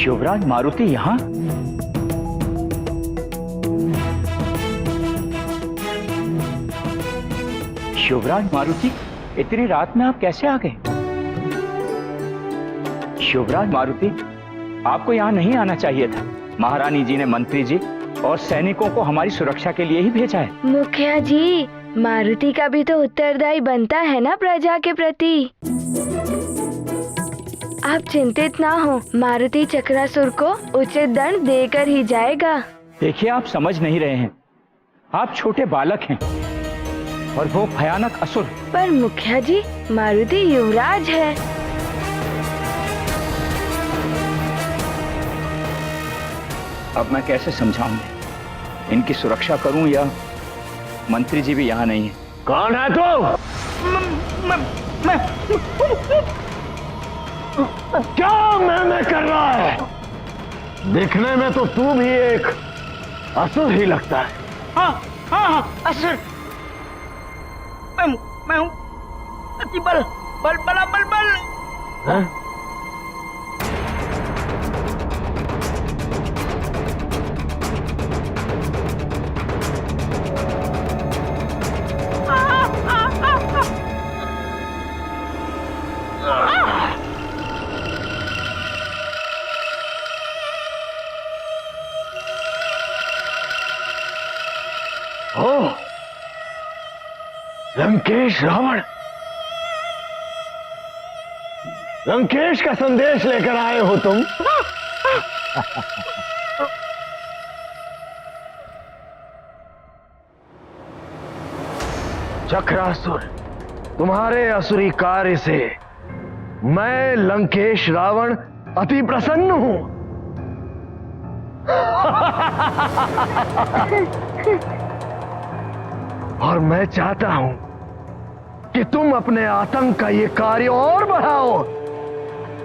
शिवराज मारुति यहाँ? शिवराज मारुति, इतनी रात में आप कैसे आ गए? शिवराज मारुति, आपको यहाँ नहीं आना चाहिए था। महारानी जी ने मंत्री जी और सैनिकों को हमारी सुरक्षा के लिए ही भेजा है।
मुखिया जी, मारुति का भी तो उत्तरदायी बनता है ना प्रजा के प्रति। आप चिंतित ना हो, मारुति चक्रासुर को उचित दंड देकर ही जाएगा।
देखिए, आप समझ नहीं रहे हैं। आप छोटे बालक हैं और वो भयानक असुर।
पर मुखिया जी, मारुति युवराज है।
अब मैं कैसे समझाऊं? इनकी सुरक्षा करूं या मंत्री जी भी यहाँ नहीं है?
कौन है तू? क्या मैं कर रहा है? दिखने में तो तू भी एक असुर ही लगता है। हाँ, असुर। मैं हूँ अति बल बड़ा बल। हाँ? लंकेश रावण, लंकेश का संदेश लेकर आए हो तुम? चक्रासुर, तुम्हारे असुरी कार्य से मैं लंकेश रावण अति प्रसन्न हूं। और मैं चाहता हूं कि तुम अपने आतंक का ये कार्य और बढ़ाओ।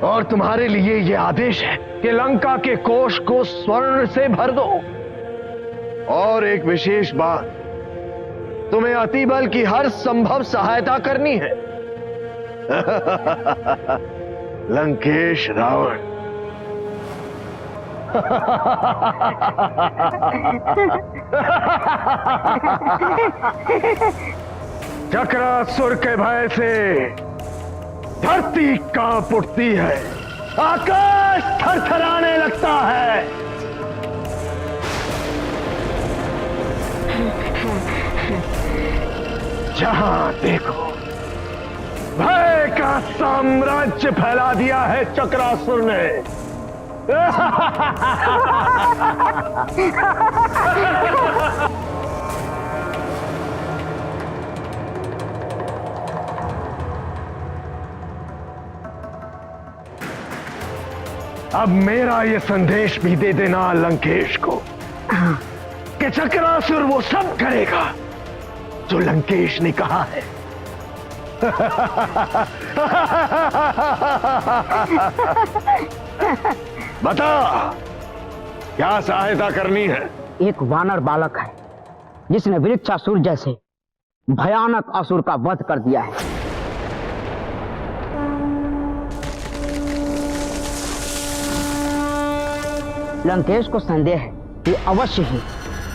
और तुम्हारे लिए ये आदेश है कि लंका के कोष को स्वर्ण से भर दो। और एक विशेष बात, तुम्हें अतिबल की हर संभव सहायता करनी है। लंकेश रावण। चक्रासुर के भय से धरती कांप उठती है, आकाश थरथराने लगता है। जहां देखो भय का साम्राज्य फैला दिया है चक्रासुर ने। अब मेरा ये संदेश भी दे देना लंकेश को कि चक्रासुर वो सब करेगा जो लंकेश ने कहा है। बता, क्या सहायता करनी है? एक वानर बालक है जिसने वृक्षासुर जैसे भयानक असुर का वध कर दिया है। लंकेश को संदेह है कि अवश्य ही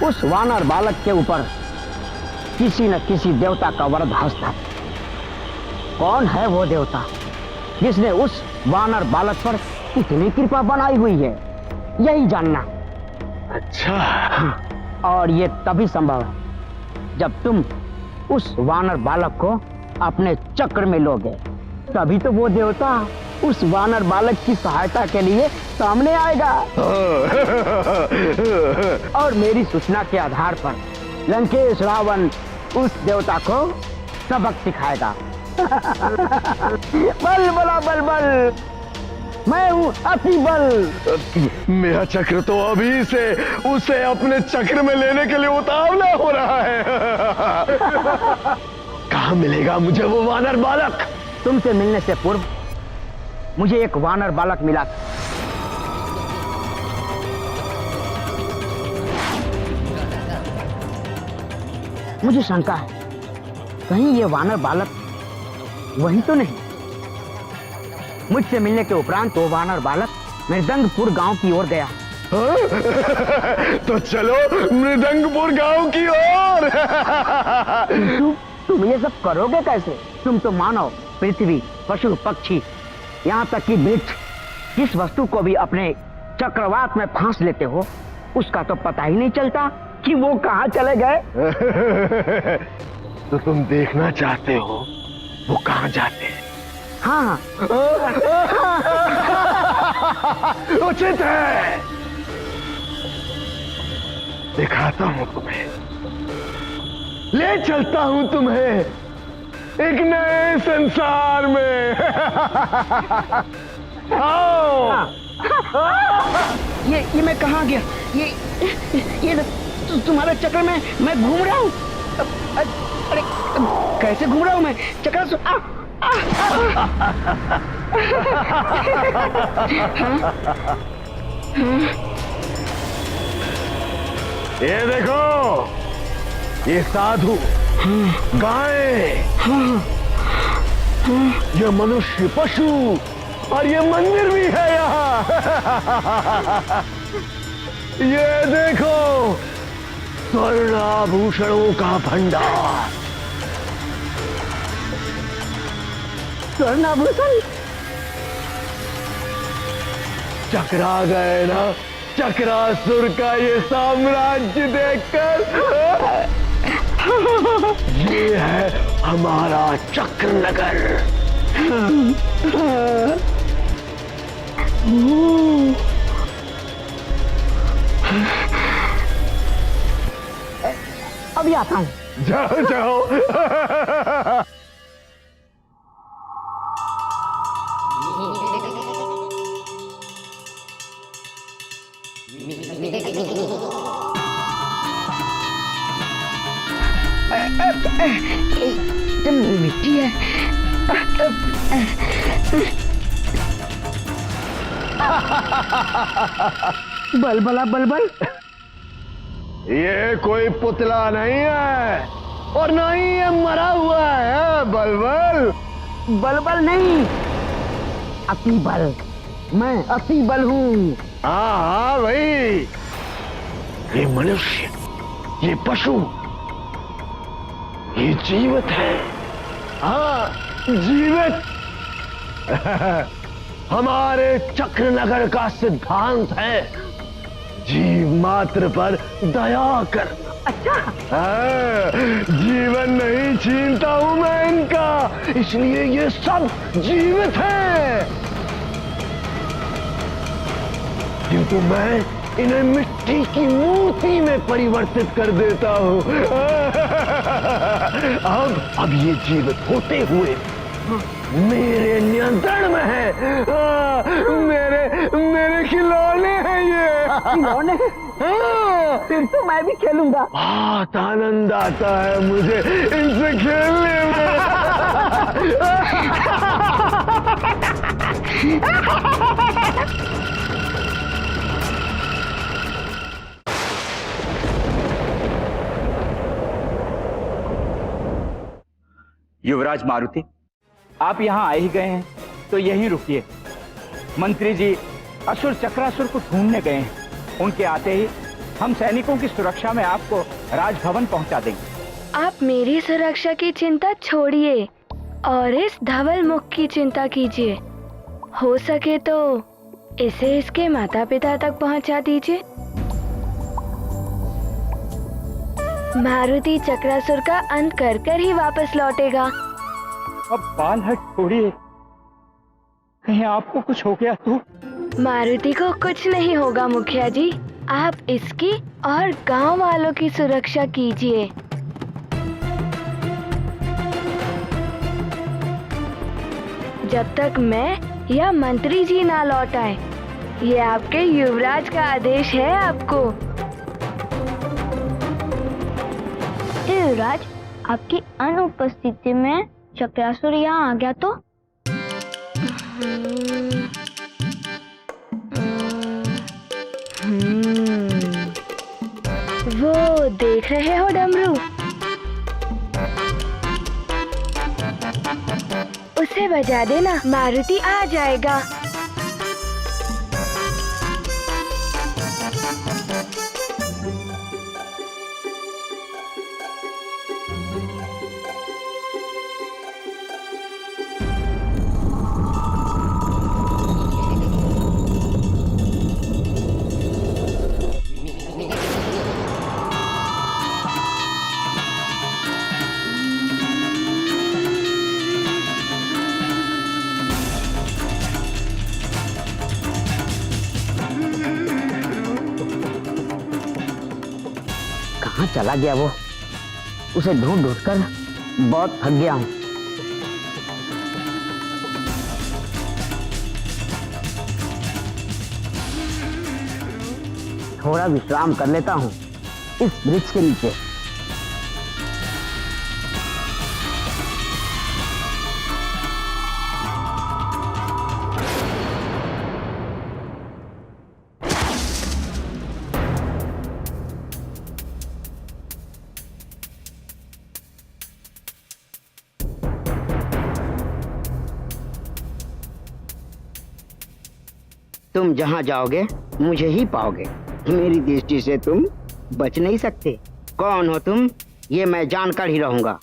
उस वानर बालक के ऊपर किसी न किसी देवता का वरद हस्त है। कौन है वो देवता जिसने उस वानर बालक पर इतनी कृपा बनाई हुई है, यही जानना।
अच्छा।
और ये तभी संभव है जब तुम उस वानर बालक को अपने चक्र में लोगे, तभी तो वो देवता उस वानर बालक की सहायता के लिए सामने आएगा। और मेरी सूचना के आधार पर लंकेश रावण उस देवता को सबक सिखाएगा। बल बला बल बल, मैं हूँ अति बल।
मेरा चक्र तो अभी से उसे अपने चक्र में लेने के लिए उतावला हो रहा है। कहाँ मिलेगा मुझे वो वानर बालक?
तुमसे मिलने से पूर्व मुझे एक वानर बालक मिला था। मुझे शंका है कहीं ये वानर बालक वही तो नहीं। मुझसे मिलने के उपरांत वो वानर बालक मृदंगपुर गांव की ओर गया।
तो चलो मृदंगपुर गांव की ओर।
तुम ये सब करोगे कैसे? तुम तो मानव, पृथ्वी, पशु पक्षी, यहाँ तक कि वृक्ष, जिस वस्तु को भी अपने चक्रवात में फांस लेते हो, उसका तो पता ही नहीं चलता कि वो कहाँ चले गए।
तो तुम देखना चाहते हो वो कहाँ जाते हैं?
हाँ।
उचित है। दिखाता हूं तुम्हें, ले चलता हूं तुम्हें एक नए संसार में। आओ।
ये मैं कहाँ गया? ये तुम्हारे चक्कर में मैं घूम रहा हूँ। अरे कैसे घूम रहा हूँ मैं? चक्कर
ये देखो, ये साधु, गाय, ये मनुष्य, पशु और ये मंदिर भी है यहाँ। ये देखो, स्वर्णाभूषणों का भंडार।
स्वर्णाभूषण?
चकरा गए ना चक्रासुर का ये साम्राज्य देखकर। ये है हमारा चक्रनगर।
अभी आता हूँ।
जाओ जाओ।
मिट्टी है। बलबला बलबल।
ये कोई पुतला नहीं है और ना ही ये मरा हुआ है। बलबल
बलबल नहीं, अति बल। मैं अति बल हूँ।
हाँ हाँ भाई, ये मनुष्य, ये पशु, ये जीवित है। हाँ जीवित। हमारे चक्रनगर का सिद्धांत है जीव मात्र पर दया करना।
अच्छा।
हाँ, जीवन नहीं छीनता हूं मैं इनका, इसलिए ये सब जीवित हैं। किंतु मैं इन्हें मिट्टी की मूर्ति में परिवर्तित कर देता हूं। अब ये जीवित होते हुए मेरे नियंत्रण में है। मेरे खिलौने हैं ये।
खिलौने? फिर तो मैं भी खेलूंगा।
बहुत आनंद आता है मुझे इनसे खेलने में।
युवराज मारुति, आप यहाँ आ ही गए हैं तो यहीं रुकिए। मंत्री जी असुर चक्रासुर को ढूंढने गए हैं। उनके आते ही हम सैनिकों की सुरक्षा में आपको राजभवन पहुंचा देंगे।
आप मेरी सुरक्षा की चिंता छोड़िए और इस धवल मुख की चिंता कीजिए। हो सके तो इसे इसके माता पिता तक पहुंचा दीजिए। मारुति चक्रासुर का अंत कर ही वापस लौटेगा।
अब बाल हट छोड़िए, कहीं आपको कुछ हो गया तो?
मारुति को कुछ नहीं होगा मुखिया जी, आप इसकी और गांव वालों की सुरक्षा कीजिए। जब तक मैं या मंत्री जी ना लौट आए, ये आपके युवराज का आदेश है आपको।
युवराज, आपकी अनुपस्थिति में चक्रासुर यहाँ आ गया तो?
वो देख रहे हो डमरू, उसे बजा देना, मारुति आ जाएगा।
चला गया वो? उसे ढूंढ ढूंढ कर बहुत थक गया हूं। थोड़ा विश्राम कर लेता हूं इस वृक्ष के नीचे। तुम जहां जाओगे मुझे ही पाओगे। मेरी दृष्टि से तुम बच नहीं सकते। कौन हो तुम, ये मैं जानकर ही रहूंगा।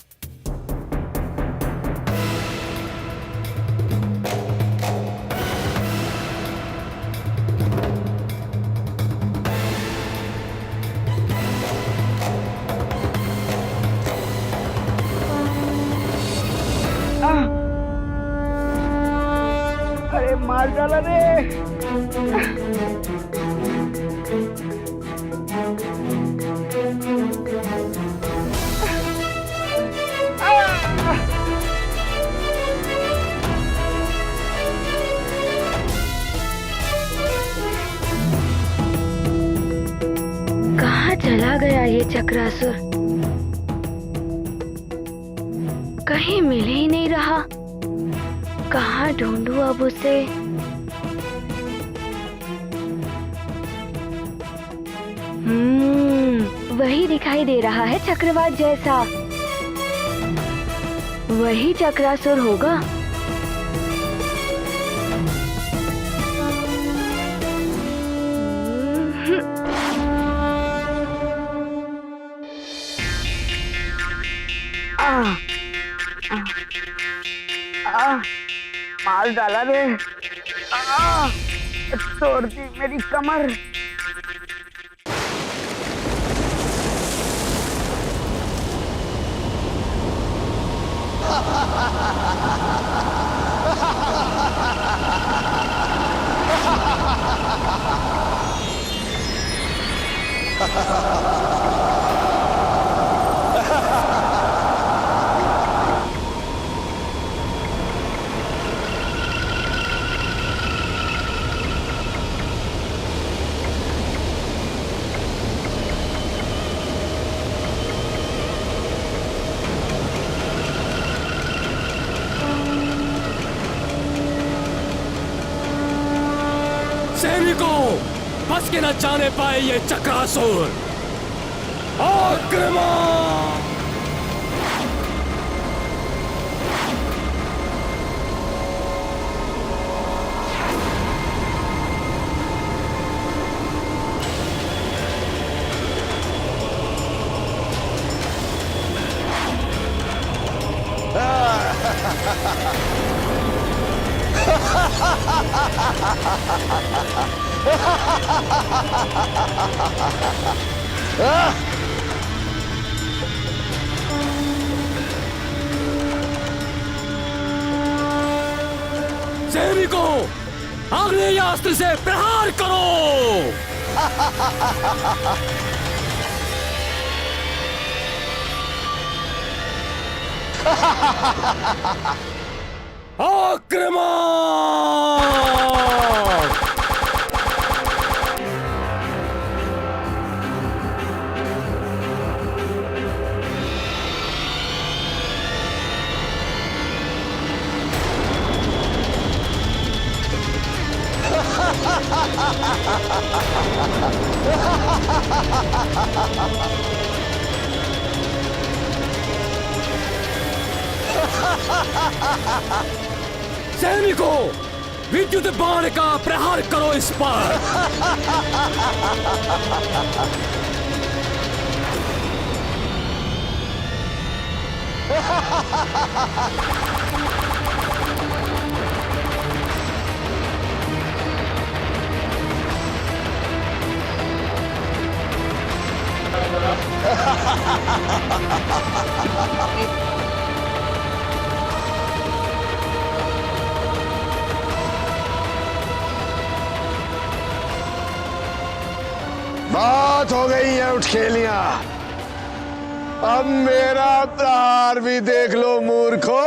अरे मार डाला रे।
कहाँ चला गया ये चक्रासुर? कहीं मिल ही नहीं रहा। कहाँ ढूंढूं अब उसे? वही दिखाई दे रहा है चक्रवात जैसा। वही चक्रासुर होगा।
मार डाला रे। तोड़ दी मेरी कमर।
सैनिकों, बस के न जाने पाए ये चक्रासुर। आक्रमण! सैनिकों, आग्नेयास्त्र से प्रहार करो। आक्रमण! सैनिकों, विद्युत बाण का प्रहार करो इस पर।
बात हो गई है उठ खेलियां। अब मेरा प्रहार भी देख लो मूर्खो।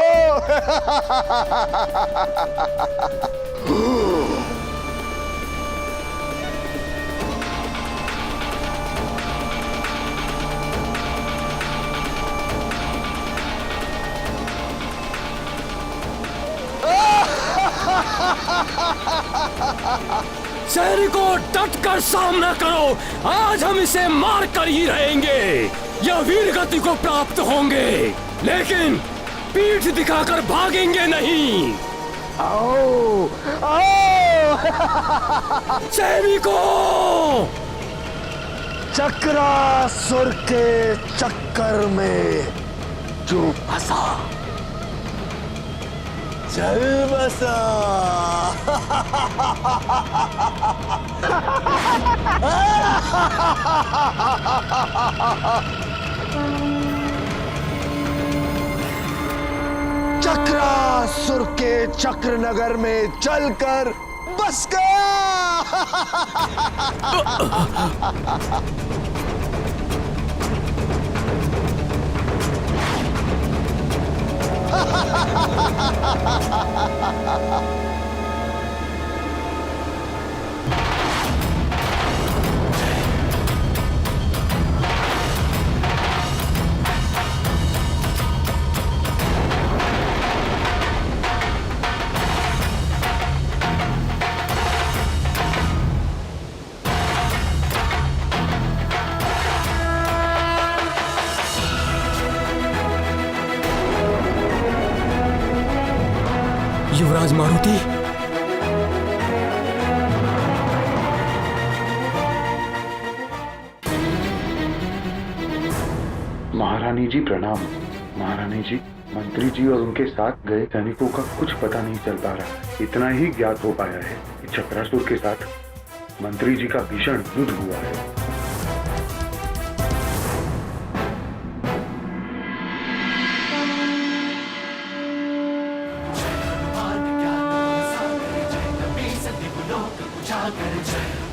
सैनिकों, डट कर सामना करो। आज हम इसे मार कर ही रहेंगे या वीर गति को प्राप्त होंगे, लेकिन पीठ दिखाकर भागेंगे नहीं।
आओ, आओ।
सैनिकों,
चक्रासुर के चक्कर में जो फंसा चल बसा। चक्रासुर के चक्र नगर में चलकर बस गया।
युवराज मारुति,
महारानी जी प्रणाम। महारानी जी, मंत्री जी और उनके साथ गए सैनिकों का कुछ पता नहीं चल पा रहा। इतना ही ज्ञात हो पाया है कि चक्रासुर के साथ मंत्री जी का भीषण युद्ध हुआ है।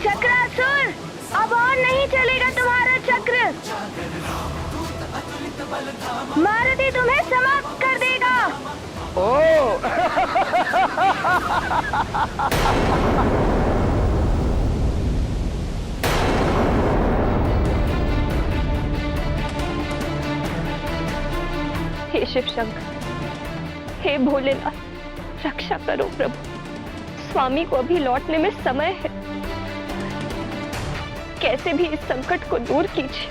चक्रासुर, अब और नहीं चलेगा तुम्हारा चक्र। मारुति तुम्हें समाप्त कर देगा।
हे शिव शंकर, हे भोलेनाथ, रक्षा करो प्रभु। स्वामी को अभी लौटने में समय है, कैसे भी इस संकट को दूर कीजिए।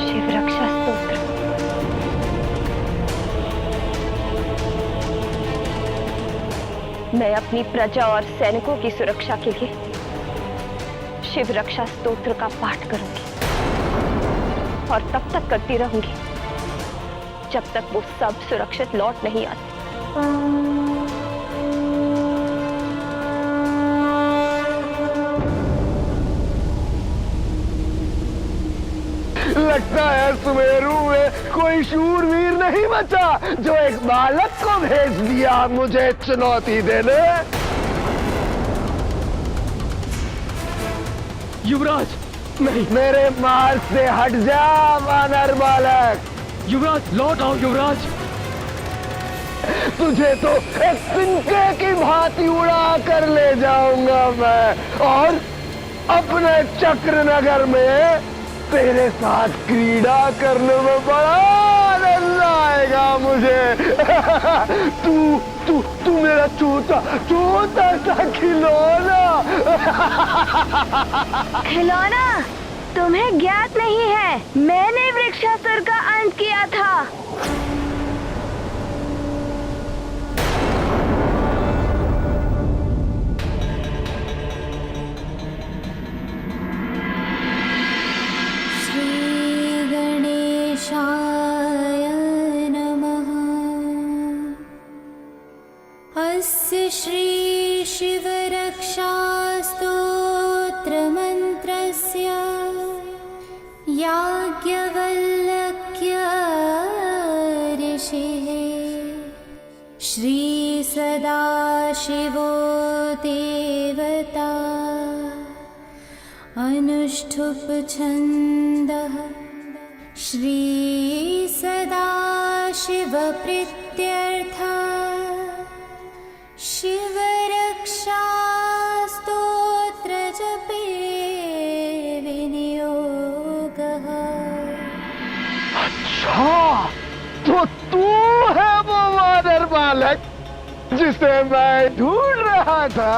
शिव रक्षा स्तोत्र। मैं अपनी प्रजा और सैनिकों की सुरक्षा के लिए शिव रक्षा स्तोत्र का पाठ करूंगी और तब तक करती रहूंगी जब तक वो सब सुरक्षित लौट नहीं आते।
लगता है सुमेरु में कोई शूरवीर नहीं बचा जो एक बालक को भेज दिया मुझे चुनौती देने।
युवराज, नहीं।
मेरे मार्ग से हट जा वानर बालक।
युवराज, लौट आओ युवराज।
तुझे तो एक तिनके की भांति उड़ा कर ले जाऊंगा मैं और अपने चक्र नगर में तेरे साथ क्रीड़ा करने में बड़ा आनंद आएगा मुझे। तू मेरा छोटा सा खिलौना।
खिलौना तुम्हें ज्ञात नहीं है, मैंने वृक्षासुर का अंत किया था।
अस्य श्री शिव रक्षा स्तोत्र मंत्रस्य याज्ञवल्क्य श्री सदाशिवो देवता अनुष्ठुप छन्दः श्री सदाशिव प्रीत्यर्था शिवरक्षा स्तोत्र जपे विनियोगः।
अच्छा, तो तू है वो वानर बालक जिसे मैं ढूंढ रहा था।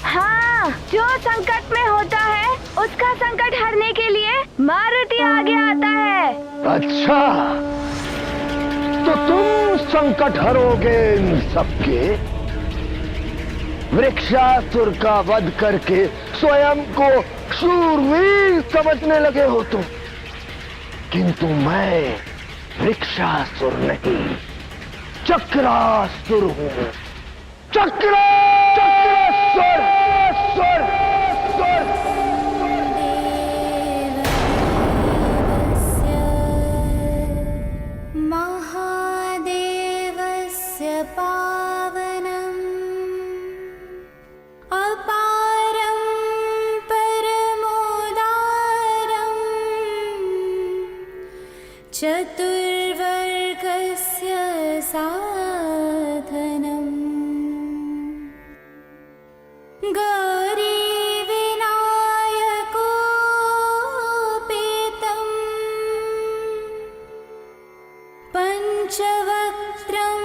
हाँ, जो संकट में होता है उसका संकट हरने के लिए मारुति आगे आता है।
अच्छा, तो तुम संकट हरोगे इन सबके। वृक्षासुर का वध करके स्वयं को शूरवीर समझने लगे हो तुम, किंतु मैं वृक्षासुर नहीं, चक्रासुर हूं। चक्रासुर।
महादेवस्य पावनम् अपारं परमोदारम् चतुर्वर्गस्य साधनम् गौरीविनायकोपेतम् पञ्चवक्त्रं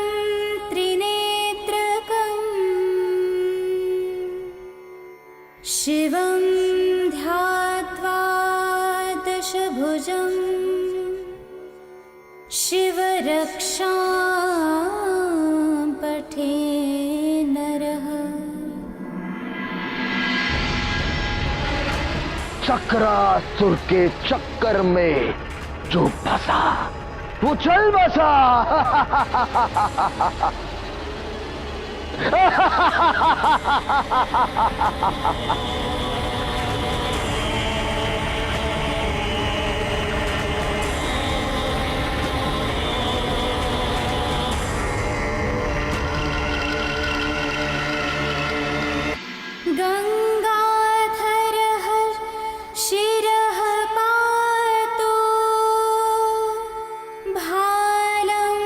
त्रिनेत्रकम् शिवं ध्यात्वा दशभुजम् शिवरक्षां पठे नरः।
चक्रासुर के चक्कर में जो फंसा वो चल बसा।
गंगाधरः शिरः पातु भालं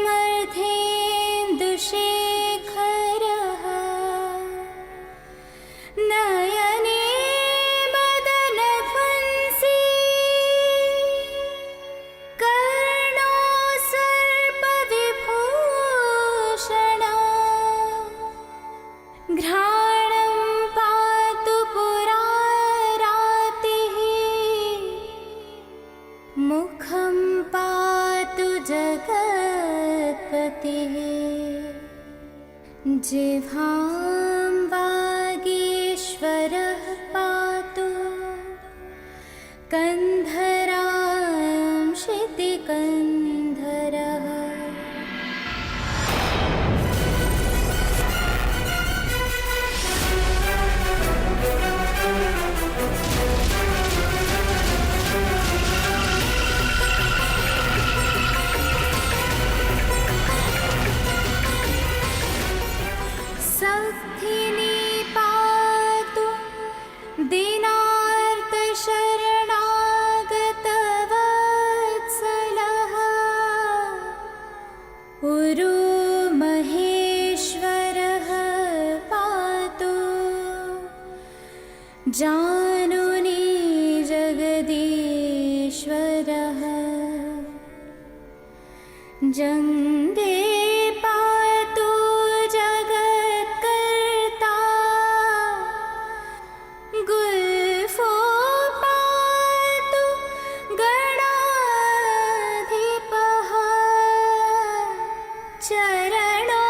मर्धेन्दुशेखरः नयने मदनध्वंसी कर्णो सर्पविभूषणः घ्राणं पातु पुरारातिः मुखं पातु जगत्पतिः जिह्वां वागीश्वरः पातु कन्धरां क्षितिकन्धरः। सखिनी पातु दीनार्तशरणागतवत्सलः उरु महेश्वरः पातु जानुनी जगदीश्वरः जङ्गे पातु जगत्कर्ता गुल्फो पातु गणाधिपः चरणो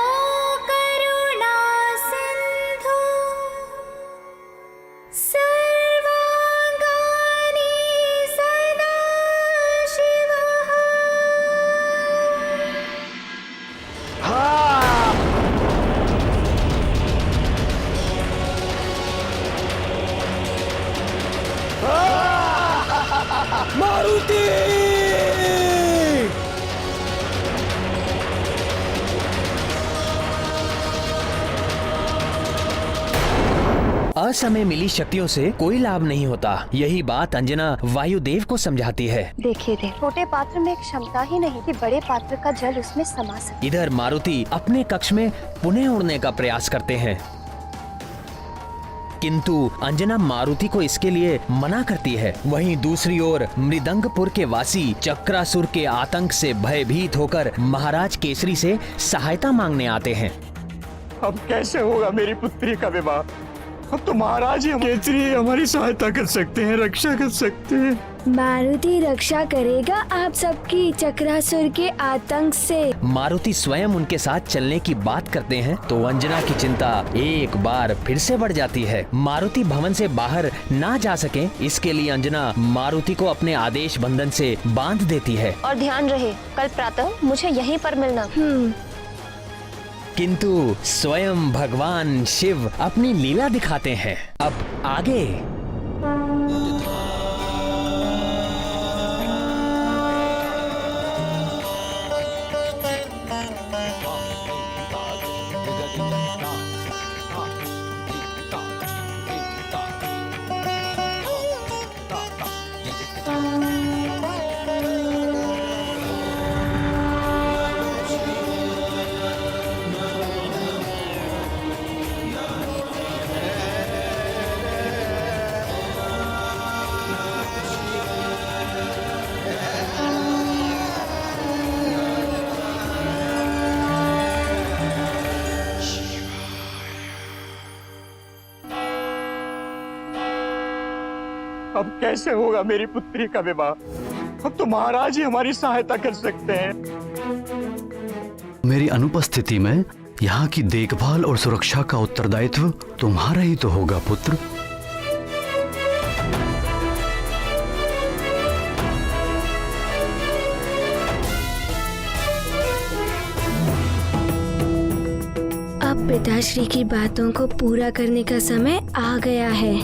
करुणासिन्धु सर्वाङ्गानि सदा शिवः।
असमय मिली शक्तियों से कोई लाभ नहीं होता। यही बात अंजना वायुदेव को समझाती है।
देखिए देव, छोटे पात्र में एक क्षमता ही नहीं कि बड़े पात्र का जल उसमें समा सके।
इधर मारुति अपने कक्ष में पुनः उड़ने का प्रयास करते हैं, किंतु अंजना मारुति को इसके लिए मना करती है। वहीं दूसरी ओर मृदंगपुर के वासी चक्रासुर के आतंक से भयभीत होकर महाराज केसरी से सहायता मांगने आते हैं।
अब कैसे होगा मेरी पुत्री का विवाह? अब तो महाराज ही केसरी हमारी सहायता कर सकते हैं, रक्षा कर सकते हैं।
मारुति रक्षा करेगा आप सबकी चक्रासुर के आतंक से।
मारुति स्वयं उनके साथ चलने की बात करते हैं तो अंजना की चिंता एक बार फिर से बढ़ जाती है। मारुति भवन से बाहर ना जा सके, इसके लिए अंजना मारुति को अपने आदेश बंधन से बांध देती है।
और ध्यान रहे, कल प्रातः मुझे यहीं पर मिलना।
किंतु स्वयं भगवान शिव अपनी लीला दिखाते हैं। अब आगे
अब कैसे होगा मेरी पुत्री का विवाह? अब तो महाराज ही हमारी सहायता कर सकते हैं।
मेरी अनुपस्थिति में यहाँ की देखभाल और सुरक्षा का उत्तरदायित्व तुम्हारा ही तो होगा पुत्र।
अब पिताश्री की बातों को पूरा करने का समय आ गया है।